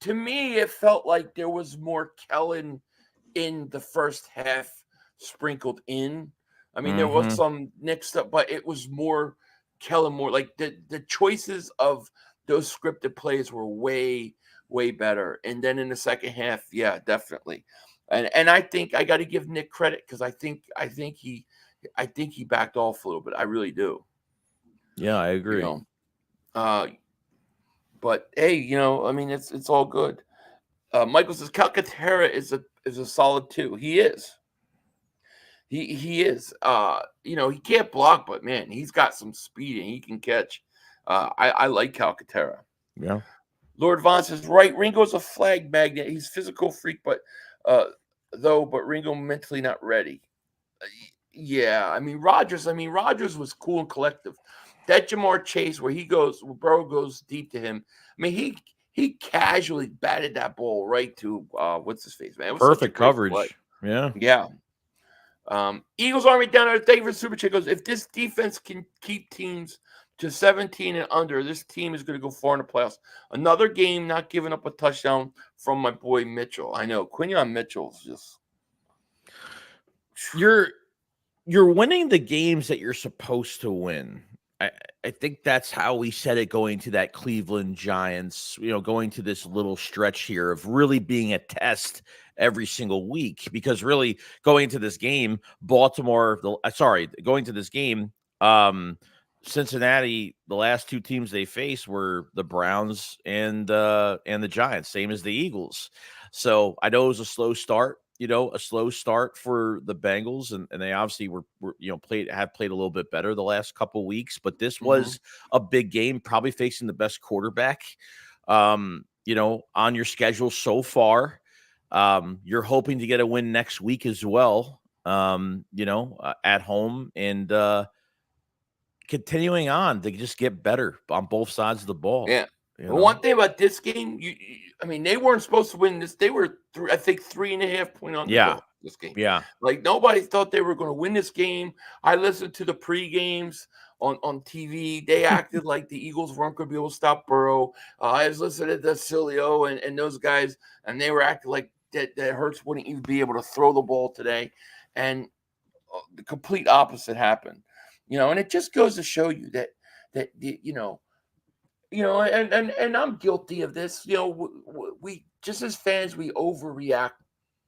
to me, there was more Kellen in the first half sprinkled in. I mean, there was some mixed up, but it was more Kellen Moore. Like, the choices of those scripted plays were way, way better. And then in the second half, yeah, definitely. And I think I got to give Nick credit, because I think he backed off a little bit. I really do. Yeah, I agree. But hey, I mean, it's all good. Michael says Calcaterra is a solid 2. He is. He is. He can't block, but man, he's got some speed and he can catch. I like Calcaterra. Yeah. Lord Vaughn says, right, Ringo's a flag magnet. He's physical freak, but Ringo mentally not ready. Yeah, I mean, Rodgers was cool and collective. That Jamar Chase, where Burrow goes deep to him. I mean, he casually batted that ball right to what's his face, man. It was perfect coverage. Play. Yeah. Yeah. Eagles Army down there. Thank you for Super Chick goes, if this defense can keep teams to 17 and under, this team is going to go far in the playoffs. Another game not giving up a touchdown from my boy Mitchell. I know Quinion Mitchell's just you're winning the games that you're supposed to win. I think that's how we said it going to that Cleveland Giants, going to this little stretch here of really being a test every single week, because really going into this game, Cincinnati, the last two teams they faced were the Browns and the Giants, same as the Eagles. So I know it was a slow start, for the Bengals, and they obviously were played a little bit better the last couple weeks, but this was a big game, probably facing the best quarterback, on your schedule so far. You're hoping to get a win next week as well, at home, and continuing on to just get better on both sides of the ball. Yeah. One thing about this game, they weren't supposed to win this. They were, I think, 3.5 point underdog this game. Yeah. Like, nobody thought they were going to win this game. I listened to the pre-games on TV. They acted like the Eagles weren't going to be able to stop Burrow. I was listening to Cilio and those guys, and they were acting like that Hurts wouldn't even be able to throw the ball today. And the complete opposite happened. And it just goes to show you that and I'm guilty of this. We just as fans, we overreact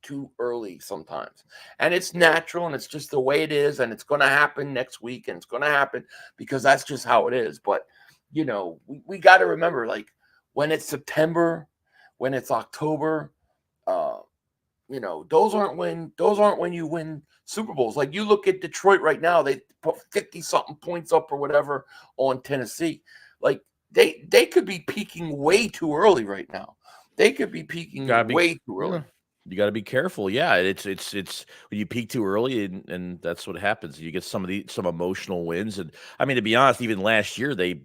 too early sometimes, and it's natural, and it's just the way it is, and it's going to happen next week, and it's going to happen because that's just how it is. But we got to remember, like, when it's September, when it's October, those aren't when you win Super Bowls. Like, you look at Detroit right now, they put 50-something points up or whatever on Tennessee. Like, they could be peaking way too early right now. They could be peaking way too early. You got to be careful. Yeah, it's when you peak too early, and that's what happens. You get some emotional wins, and to be honest, even last year they,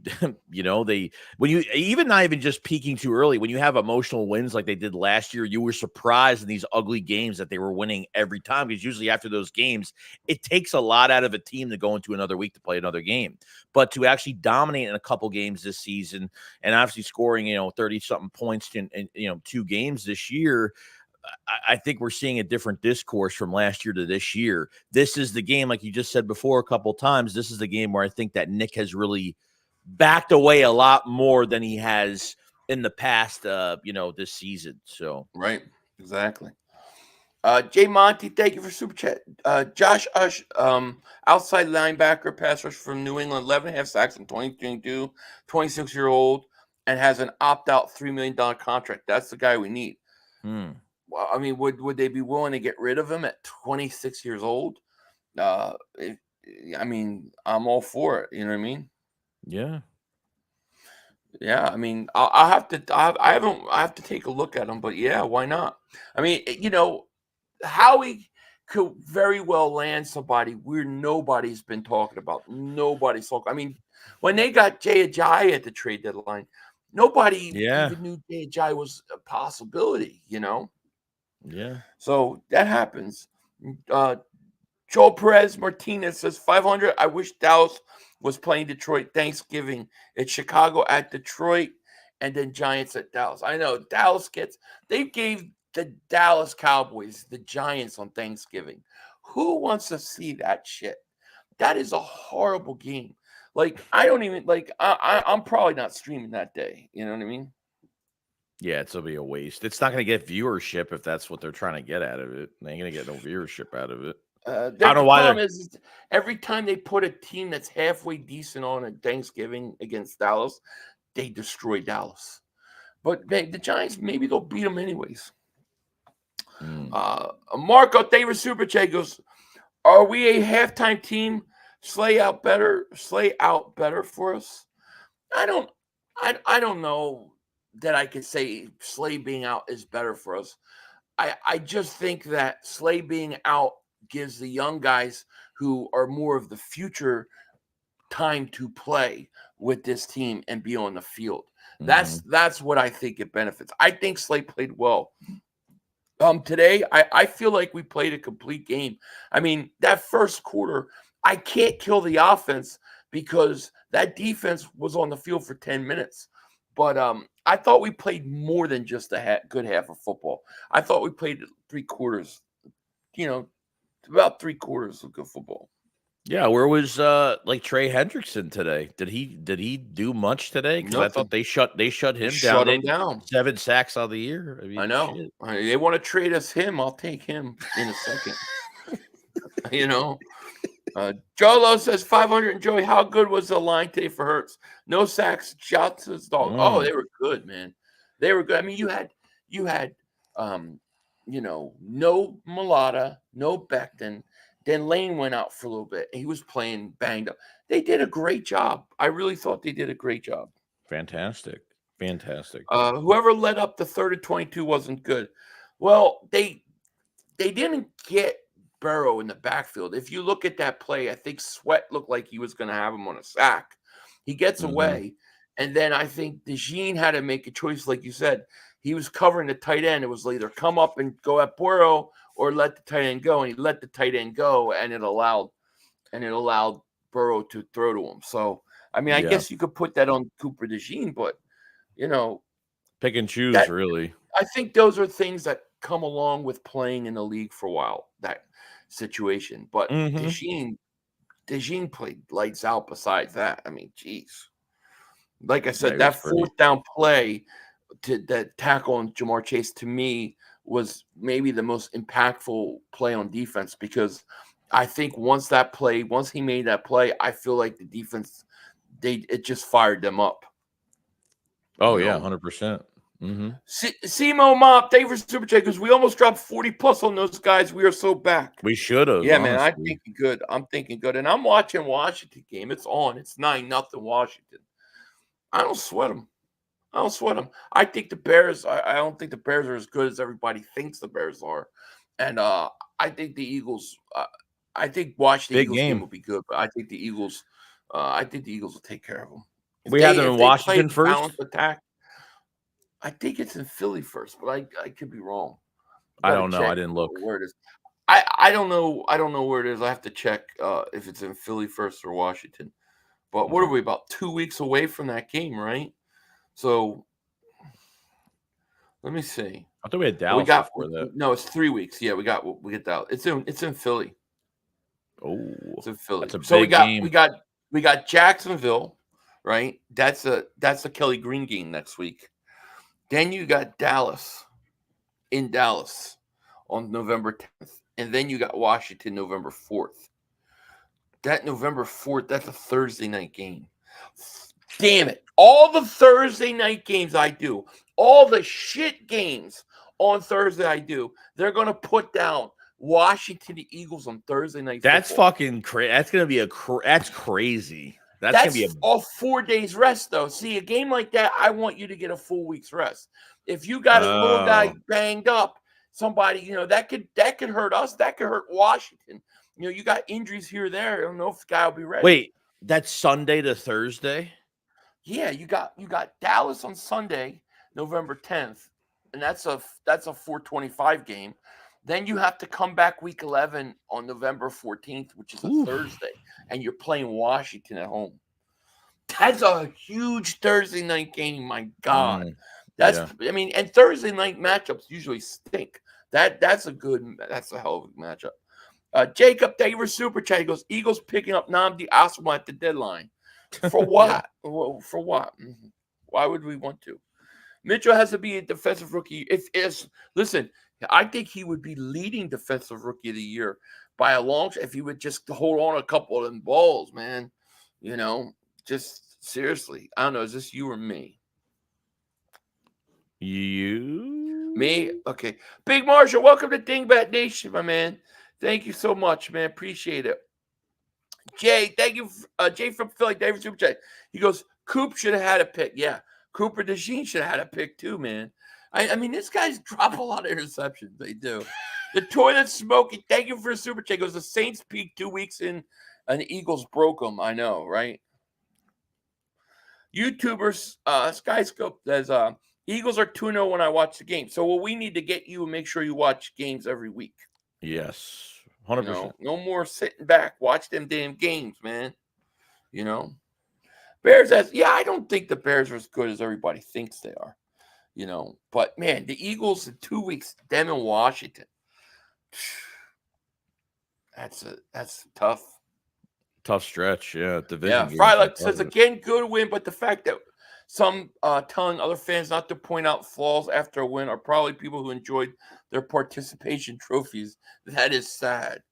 when you even not even just peaking too early, when you have emotional wins like they did last year, you were surprised in these ugly games that they were winning every time, because usually after those games, it takes a lot out of a team to go into another week to play another game, but to actually dominate in a couple games this season, and obviously scoring 30-something points in 2 games this year. I think we're seeing a different discourse from last year to this year. This is the game, like you just said before a couple of times, this is the game where I think that Nick has really backed away a lot more than he has in the past, this season. So right, exactly. Jay Monty, thank you for super chat. Josh Ush, outside linebacker, pass rush from New England, 11.5 sacks in 2022, 26-year-old, and has an opt-out $3 million contract. That's the guy we need. Well, would they be willing to get rid of him at 26 years old? I'm all for it. You know what I mean? Yeah. Yeah. I'll have to. I have to take a look at him. But yeah, why not? Howie could very well land somebody where nobody's been talking about. Nobody's talking. When they got Jay Ajayi at the trade deadline, nobody even knew Jay Ajayi was a possibility. Yeah. So that happens. Joel Perez Martinez says 500. I wish Dallas was playing Detroit Thanksgiving. It's Chicago at Detroit, and then Giants at Dallas. I know Dallas they gave the Dallas Cowboys the Giants on Thanksgiving. Who wants to see that shit? That is a horrible game. Like, I don't even I'm probably not streaming that day. You know what I mean? Yeah, it'll be a waste. It's not going to get viewership if that's what they're trying to get out of it. They ain't going to get no viewership out of it. I don't know why. The problem is every time they put a team that's halfway decent on at Thanksgiving against Dallas, they destroy Dallas. But the Giants, maybe they'll beat them anyways. Marco David Super Chat goes, "Are we a halftime team? Slay out better for us." I don't know that I could say Slay being out is better for us. I just think that Slay being out gives the young guys who are more of the future time to play with this team and be on the field. That's what I think it benefits. I think Slay played well. Today, I feel like we played a complete game. That first quarter, I can't kill the offense because that defense was on the field for 10 minutes. But I thought we played more than just a good half of football. I thought we played 3 quarters, about 3 quarters of good football. Yeah, where was like Trey Hendrickson today? Did he do much today? Because I thought they shut him Shut down. him down. 7 sacks on the year. I mean, I know. shit. They want to trade us him. I'll take him in a second. Jolo says 500. Joey, how good was the line today for Hurts? No sacks, shots to his dog. Oh, they were good, man. They were good. I mean, you had no Mulata, no Becton. Then Lane went out for a little bit. He was playing banged up. They did a great job. I really thought they did a great job. Fantastic. Whoever led up the 3rd and 22 wasn't good. Well, they didn't get Burrow in the backfield. If you look at that play, I think Sweat looked like he was going to have him on a sack. He gets away, and then I think DeJean had to make a choice, like you said. He was covering the tight end. It was either come up and go at Burrow or let the tight end go, and he let the tight end go, and it allowed Burrow to throw to him. So, I mean, I guess you could put that on Cooper DeJean, but pick and choose, really. I think those are things that come along with playing in the league for a while, that situation. But DeJean played lights out besides that. I mean, geez. Like I said, that 4th down play to that tackle on Jamar Chase, to me, was maybe the most impactful play on defense, because I think once he made that play, I feel like the defense, it just fired them up. Oh, yeah, 100%. Simo Mop, thank you for Super Chat, because we almost dropped 40 plus on those guys. We are so back. We should have. Yeah, honestly. Man, I'm thinking good. And I'm watching Washington game. It's on. It's 9-0 Washington. I don't sweat them. I think the Bears, I don't think the Bears are as good as everybody thinks the Bears are. And I think the Eagles, I think Washington Eagles game will be good, but I think the Eagles will take care of them. We have them in Washington first? Attack, I think it's in Philly first, but I could be wrong. I don't know. I didn't look. Where it is. I don't know. I don't know where it is. I have to check if it's in Philly first or Washington. But what are we, about 2 weeks away from that game, right? So let me see. I thought we had Dallas before that. No, it's 3 weeks. Yeah, we get Dallas. It's in Philly. Oh, it's in Philly. That's a big game. We got Jacksonville, right? That's a Kelly Green game next week. Then you got Dallas in Dallas on November 10th, and then you got Washington November 4th. That November 4th, that's a Thursday night game. Damn it. All the Thursday night games I do, all the shit games on Thursday I do, they're going to put down Washington the Eagles on Thursday night. That's fucking crazy. That's going to be that's crazy. That's going to be all 4 days rest, though. See, a game like that, I want you to get a full week's rest. If you got a little guy banged up, somebody, that could hurt us. That could hurt Washington. You got injuries here or there. I don't know if the guy will be ready. Wait, that's Sunday to Thursday? Yeah, you got Dallas on Sunday, November 10th, and that's a 4:25 game. Then you have to come back week 11 on November 14th, which is a Thursday, and you're playing Washington at home. That's a huge Thursday night game. My God, I mean, and Thursday night matchups usually stink. That's a hell of a matchup. Jacob, thank you for Super Chat. He goes, Eagles picking up Nnamdi Asomugha at the deadline. For what? For what? Why would we want to? Mitchell has to be a defensive rookie. Listen, I think he would be leading defensive rookie of the year by a long shot if he would just hold on a couple of them balls, man. Just seriously. I don't know. Is this you or me? You? Me? Okay. Big Marshall, welcome to Dingbat Nation, my man. Thank you so much, man. Appreciate it. Jay, thank you. Jay from Philly, David Super Chat. He goes, Coop should have had a pick. Yeah. Cooper DeJean should have had a pick too, man. I mean, this guy's drop a lot of interceptions. They do. The toilet smoking. Thank you for a Super Chat. Goes, the Saints peaked 2 weeks in, and the Eagles broke them. I know, right? YouTubers, Skyscope says, Eagles are 2-0 when I watch the game. So, we need to get you and make sure you watch games every week. Yes. 100%. No more sitting back. Watch them damn games, man. Bears, I don't think the Bears are as good as everybody thinks they are. But man, the Eagles in 2 weeks, them in Washington. That's tough. Tough stretch, yeah. Yeah, Division game. Frylock says again, good win, but the fact that some telling other fans not to point out flaws after a win are probably people who enjoyed their participation trophies. That is sad.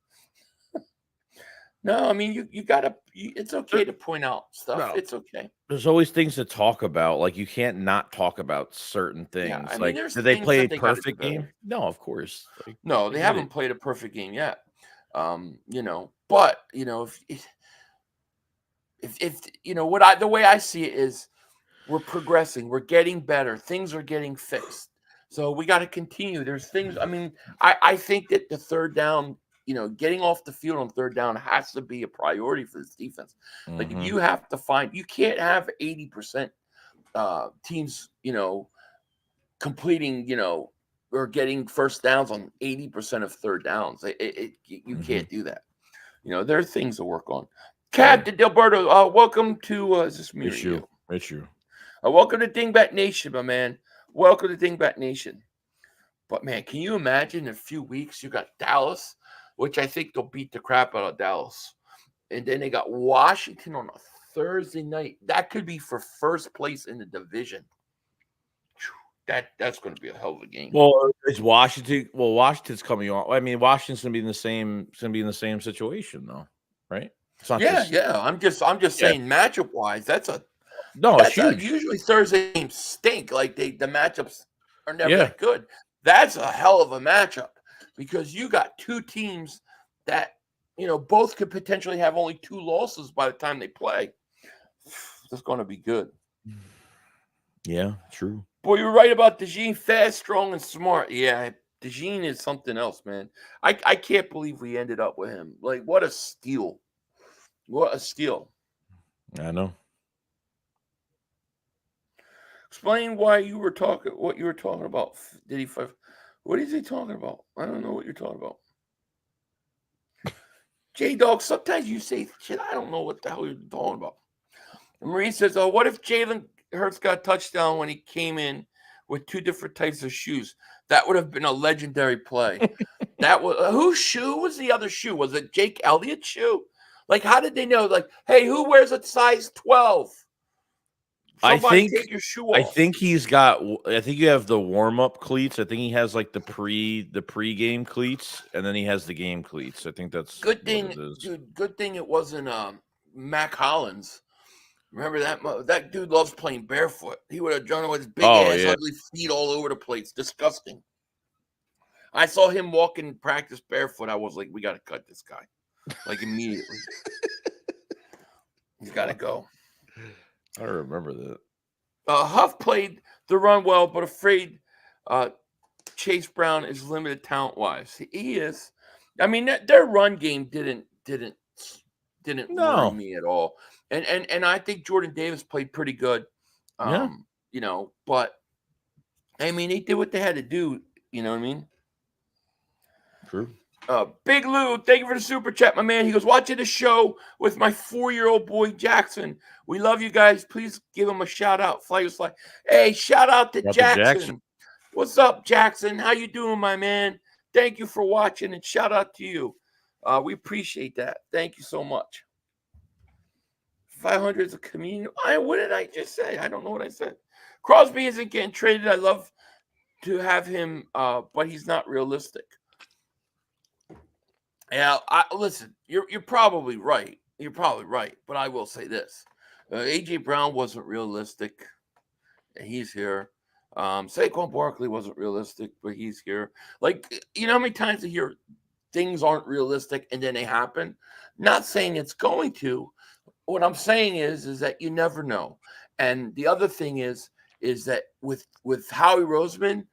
No, I mean you gotta. It's okay to point out stuff. No. It's okay. There's always things to talk about. Like you can't not talk about certain things. Yeah, I like, mean, did they play a perfect game? No, of course. Like, no, they haven't played a perfect game yet. But if the way I see it is, we're progressing, we're getting better, things are getting fixed. So we got to continue. There's things. I mean, I think that the third down. Getting off the field on third down has to be a priority for this defense. Like you have to you can't have 80% teams, completing, or getting first downs on 80% of third downs. You can't do that. There are things to work on. Captain Delberto, welcome to is this me? It's you. Welcome to Dingbat Nation, my man. Welcome to Dingbat Nation. But man, can you imagine in a few weeks you got Dallas, which I think they'll beat the crap out of Dallas. And then they got Washington on a Thursday night. That could be for first place in the division. That's going to be a hell of a game. Well, it's Washington. Well, Washington's coming on. I mean, Washington's going to be in the same. It's going to be in the same situation, though, right? It's not I'm just saying, matchup wise, that's huge. Usually Thursday games stink. Like the matchups are never that good. That's a hell of a matchup. Because you got two teams that, both could potentially have only 2 losses by the time they play. That's going to be good. Yeah, true. Boy, you're right about DeJean. Fast, strong, and smart. Yeah, DeJean is something else, man. I can't believe we ended up with him. Like, what a steal. What a steal. I know. Explain what you were talking about. What is he talking about? I don't know what you're talking about. J-Dog, sometimes you say shit, I don't know what the hell you're talking about. And Marie says, what if Jalen Hurts got a touchdown when he came in with 2 different types of shoes? That would have been a legendary play. That was whose shoe was the other shoe? Was it Jake Elliott's shoe? Like, how did they know? Like, hey, who wears a size 12? Somebody take your shoe off. I think he's got. I think you have the warm up cleats. I think he has like the pre-game cleats, and then he has the game cleats. I think that's good thing, dude. Good thing it wasn't Mac Hollins. Remember that dude loves playing barefoot. He would have done with his big ugly feet all over the place. Disgusting. I saw him walking in practice barefoot. I was like, we got to cut this guy, like immediately. He's got to go. I remember that. Huff played the run well, but afraid Chase Brown is limited talent-wise. He is. I mean, their run game didn't worry me at all. And I think Jordan Davis played pretty good. But I mean, they did what they had to do. You know what I mean? True. Big Lou, thank you for the super chat, my man. He goes, watching the show with my 4-year-old boy Jackson. We love you guys. Please give him a shout out. Hey, shout out to Jackson. What's up, Jackson? How you doing, my man? Thank you for watching, and shout out to you. We appreciate that. Thank you so much. 500 is a comedian. What did I just say? I don't know what I said. Crosby isn't getting traded. I love to have him, but he's not realistic. Yeah, listen, you're probably right. You're probably right. But I will say this. A.J. Brown wasn't realistic. He's here. Saquon Barkley wasn't realistic, but he's here. Like, you know how many times I hear things aren't realistic and then they happen? Not saying it's going to. What I'm saying is that you never know. And the other thing is that with Howie Roseman,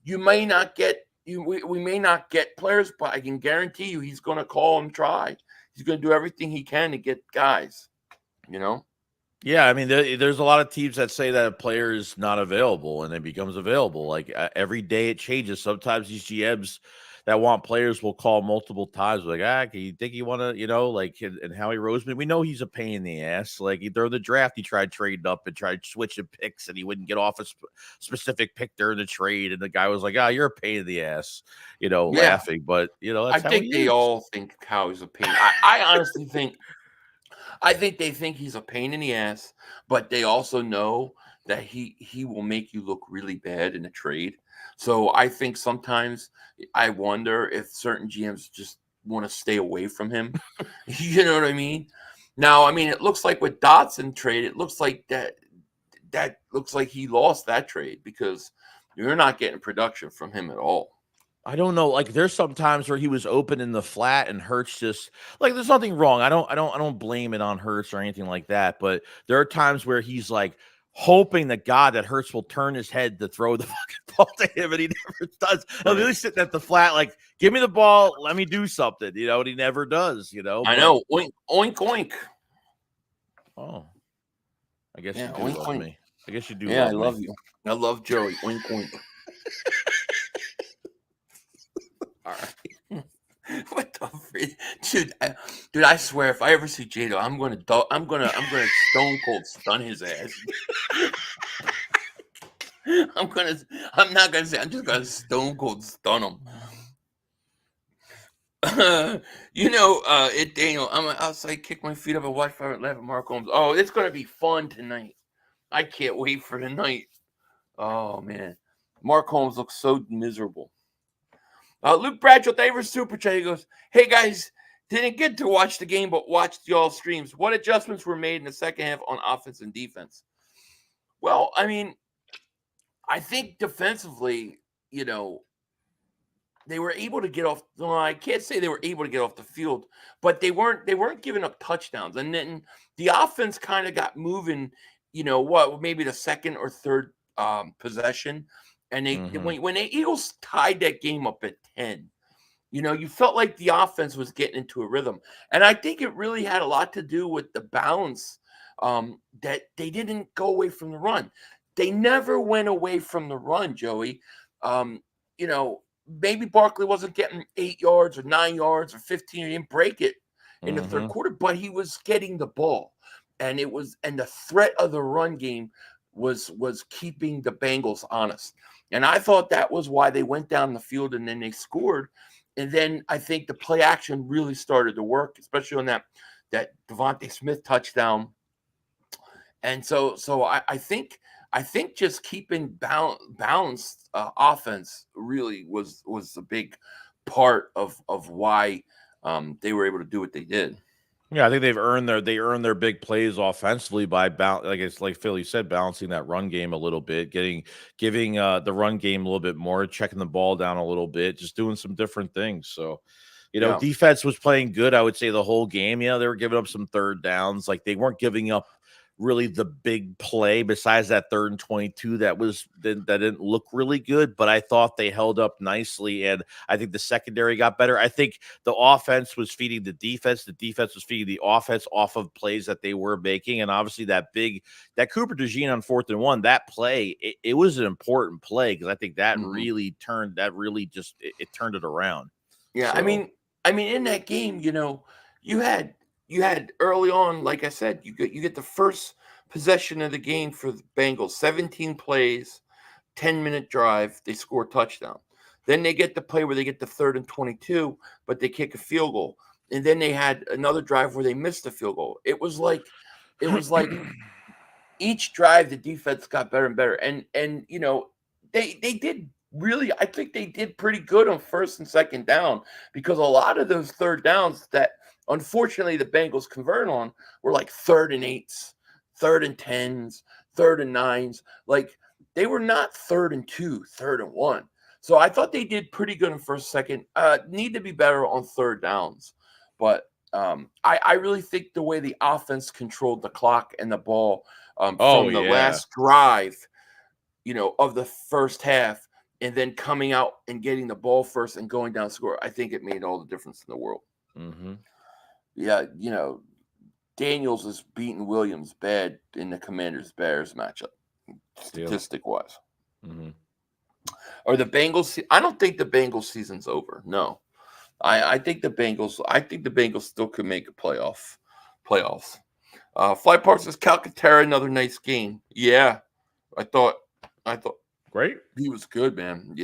you may not get we may not get players, but I can guarantee you he's going to call and try. He's going to do everything he can to get guys, Yeah, I mean, there's a lot of teams that say that a player is not available and it becomes available. Like every day it changes. Sometimes these GMs that want players will call multiple times, like, can you think you want to, like, and Howie Roseman, we know he's a pain in the ass. Like, during the draft, he tried trading up and tried switching picks, and he wouldn't get off a specific pick during the trade. And the guy was like, you're a pain in the ass, laughing. But, that's I how think he they is. all think Howie's a pain. I honestly think. I think they think he's a pain in the ass, but they also know that he will make you look really bad in a trade. So I think sometimes I wonder if certain GMs just want to stay away from him. You know what I mean? Now, I mean, it looks like with Dotson trade, it looks like that looks like he lost that trade because you're not getting production from him at all. I don't know. Like, there's some times where he was open in the flat and Hurts just like, there's nothing wrong. I don't blame it on Hurts or anything like that. But there are times where he's like hoping to God that Hurts will turn his head to throw the fucking ball to him, and he never does. Right. He's sitting at the flat, like, give me the ball, let me do something, and he never does. I know. Oink oink oink. Oh, I guess you do oink, love oink. me. I guess you do. Yeah, love I me. love you. I love Joey. Oink oink. All right. What the freak? Dude, I swear if I ever see Jado, I'm gonna stone cold stun his ass. I'm not gonna say, I'm just gonna stone cold stun him. Daniel, I'm outside, kick my feet up and watch Fire laugh at Mark Holmes. Oh, it's gonna be fun tonight. I can't wait for tonight. Oh man. Mark Holmes looks so miserable. Luke Bradshaw, thank you for super chat. He goes, hey guys, didn't get to watch the game, but watched y'all streams. What adjustments were made in the second half on offense and defense? Well, I mean, I think defensively, they were able to get off. Well, I can't say they were able to get off the field, but they weren't giving up touchdowns. And then the offense kind of got moving, maybe the second or third possession. And they when the Eagles tied that game up at 10, you felt like the offense was getting into a rhythm. And I think it really had a lot to do with the balance, that they didn't go away from the run. They never went away from the run, Joey. Maybe Barkley wasn't getting 8 yards or 9 yards or 15. He didn't break it in the third quarter, but he was getting the ball. And the threat of the run game was keeping the Bengals honest. And I thought that was why they went down the field and then they scored. And then I think the play action really started to work, especially on that Devontae Smith touchdown. And so I think just keeping balanced offense really was a big part of why they were able to do what they did. Yeah, I think they earned their big plays offensively by like Philly said, balancing that run game a little bit, giving the run game a little bit more, checking the ball down a little bit, just doing some different things. So, defense was playing good, I would say, the whole game. Yeah, they were giving up some third downs, like they weren't giving up really the big play besides that 3rd and 22 that didn't look really good, but I thought they held up nicely, and I think the secondary got better. I think the offense was feeding the defense was feeding the offense off of plays that they were making, and obviously that Cooper DeJean on 4th and 1, that play, it was an important play because I think that really turned it around. Yeah, so. I mean in that game, you had early on, like I said, you get the first possession of the game for the Bengals, 17 plays, 10-minute drive, they score a touchdown. Then they get the play where they get the 3rd and 22, but they kick a field goal. And then they had another drive where they missed a field goal. It was like each drive the defense got better and better. And they did really, I think they did pretty good on 1st and 2nd down, because a lot of those third downs that unfortunately the Bengals convert on were like 3rd and 8s, 3rd and 10s, 3rd and 9s. Like, they were not 3rd and 2, 3rd and 1. So I thought they did pretty good in 1st, 2nd. Need to be better on third downs. But I really think the way the offense controlled the clock and the ball from the last drive, of the first half, and then coming out and getting the ball first and going down score, I think it made all the difference in the world. Mm-hmm. Yeah, Daniels is beating Williams bad in the Commanders-Bears matchup, statistic-wise. Mm-hmm. Or the Bengals. I don't think the Bengals season's over. No, I think the Bengals still could make a playoffs. Fly Park says Calcaterra, another nice game. Yeah, I thought Great. he was good, man.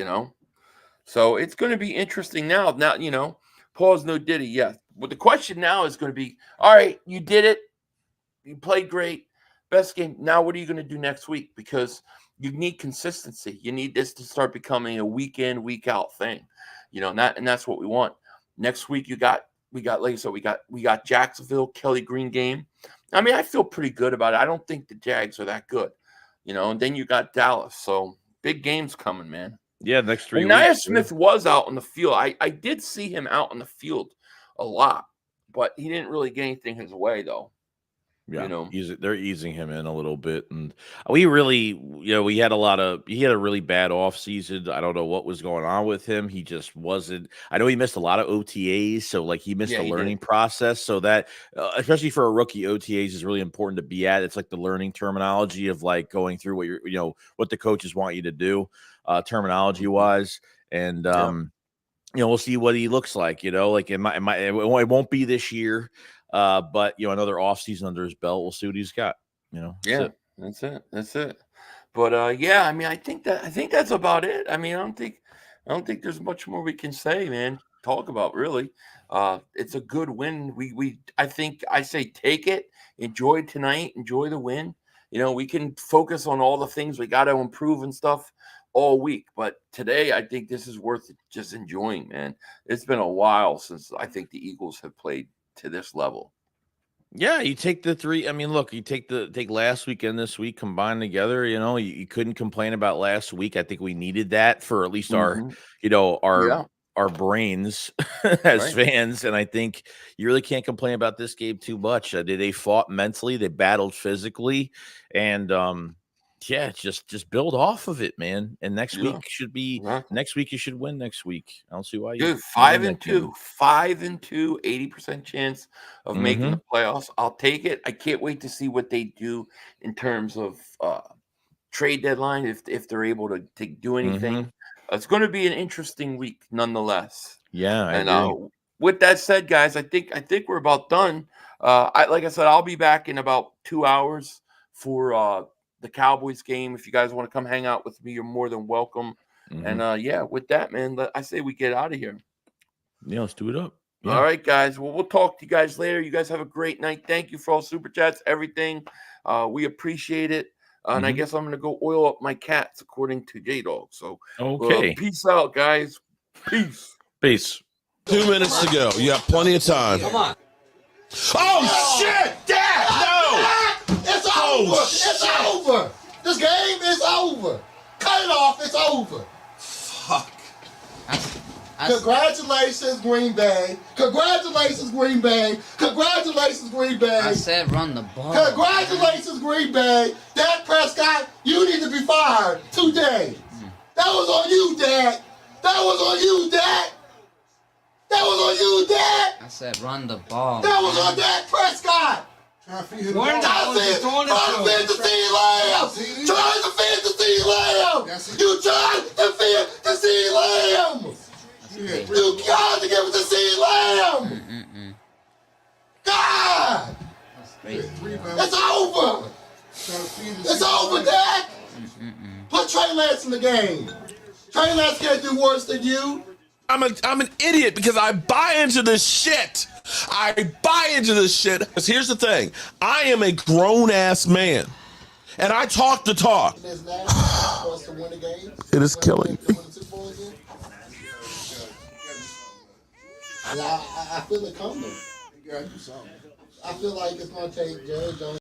So it's going to be interesting now. Now, Paul's no Diddy. Yeah, but the question now is going to be, all right, you did it. You played great. Best game. Now what are you going to do next week? Because you need consistency. You need this to start becoming a week in, week out thing. And that's what we want. Next week we got like so we got Jacksonville, Kelly Green game. I mean, I feel pretty good about it. I don't think the Jags are that good. And then you got Dallas. So big games coming, man. Yeah, next 3 weeks. Nolan Smith was out on the field. I did see him out on the field a lot, but he didn't really get anything his way though. Yeah, they're easing him in a little bit, and we really, he had a really bad off season. I don't know what was going on with him. He just wasn't. I know he missed a lot of OTAs, so like he missed the learning process. So that, especially for a rookie, OTAs is really important to be at. It's like the learning terminology of like going through what what the coaches want you to do, terminology wise, and we'll see what he looks like. Like it won't be this year. But another offseason under his belt. We'll see what he's got. That's it. But I mean, I think that's about it. I mean, I don't think there's much more we can say, man. Talk about really. It's a good win. I think I say take it, enjoy tonight, enjoy the win. We can focus on all the things we got to improve and stuff all week, but today I think this is worth just enjoying, man. It's been a while since I think the Eagles have played to this level. Yeah, you take the 3. I mean, look, you take last week and this week combined together. You couldn't complain about last week. I think we needed that for at least our brains as fans, and I think you really can't complain about this game too much. They fought mentally, they battled physically, and just build off of it, man. And next week should be next week. You should win next week. I don't see why you. 5-2, 80% chance of making the playoffs. I'll take it. I can't wait to see what they do in terms of trade deadline. If they're able to do anything, it's going to be an interesting week, nonetheless. Yeah, I agree. With that said, guys, I think we're about done. Like I said, I'll be back in about 2 hours for the Cowboys game. If you guys want to come hang out with me, you're more than welcome. And with that, man, I say we get out of here. Yeah, let's do it up. Yeah. All right, guys. Well, we'll talk to you guys later. You guys have a great night. Thank you for all super chats, everything. We appreciate it. And I guess I'm going to go oil up my cats, according to J-Dog. So, okay. Peace out, guys. Peace. 2 minutes to go. You have plenty of time. Come on. Oh, shit! Dad! No! It's over! It's over! This game is over! Cut it off! It's over! Fuck. Congratulations, Green Bay! Congratulations, Green Bay! Congratulations, Green Bay! I said run the ball. Congratulations, Green Bay! Dak Prescott, you need to be fired today! That was on you, Dak! That was on you, Dak! That was on you, Dak! I said run the ball. That was on Dak Prescott! Where the Trying hell is he throwing it to feed the CeeDee Lamb! Trying to feed the CeeDee Lamb! You tried to feed the CeeDee Lamb! You got to give it to CeeDee Lamb! God! That's crazy. It's over! It's over, Dak! Put Trey Lance in the game. Trey Lance can't do worse than you. I'm an idiot because I buy into this shit. I buy into this shit. Because here's the thing. I am a grown-ass man. And I talk the talk. It is killing me. I feel it coming. I feel like it's going to take Jerry Jones.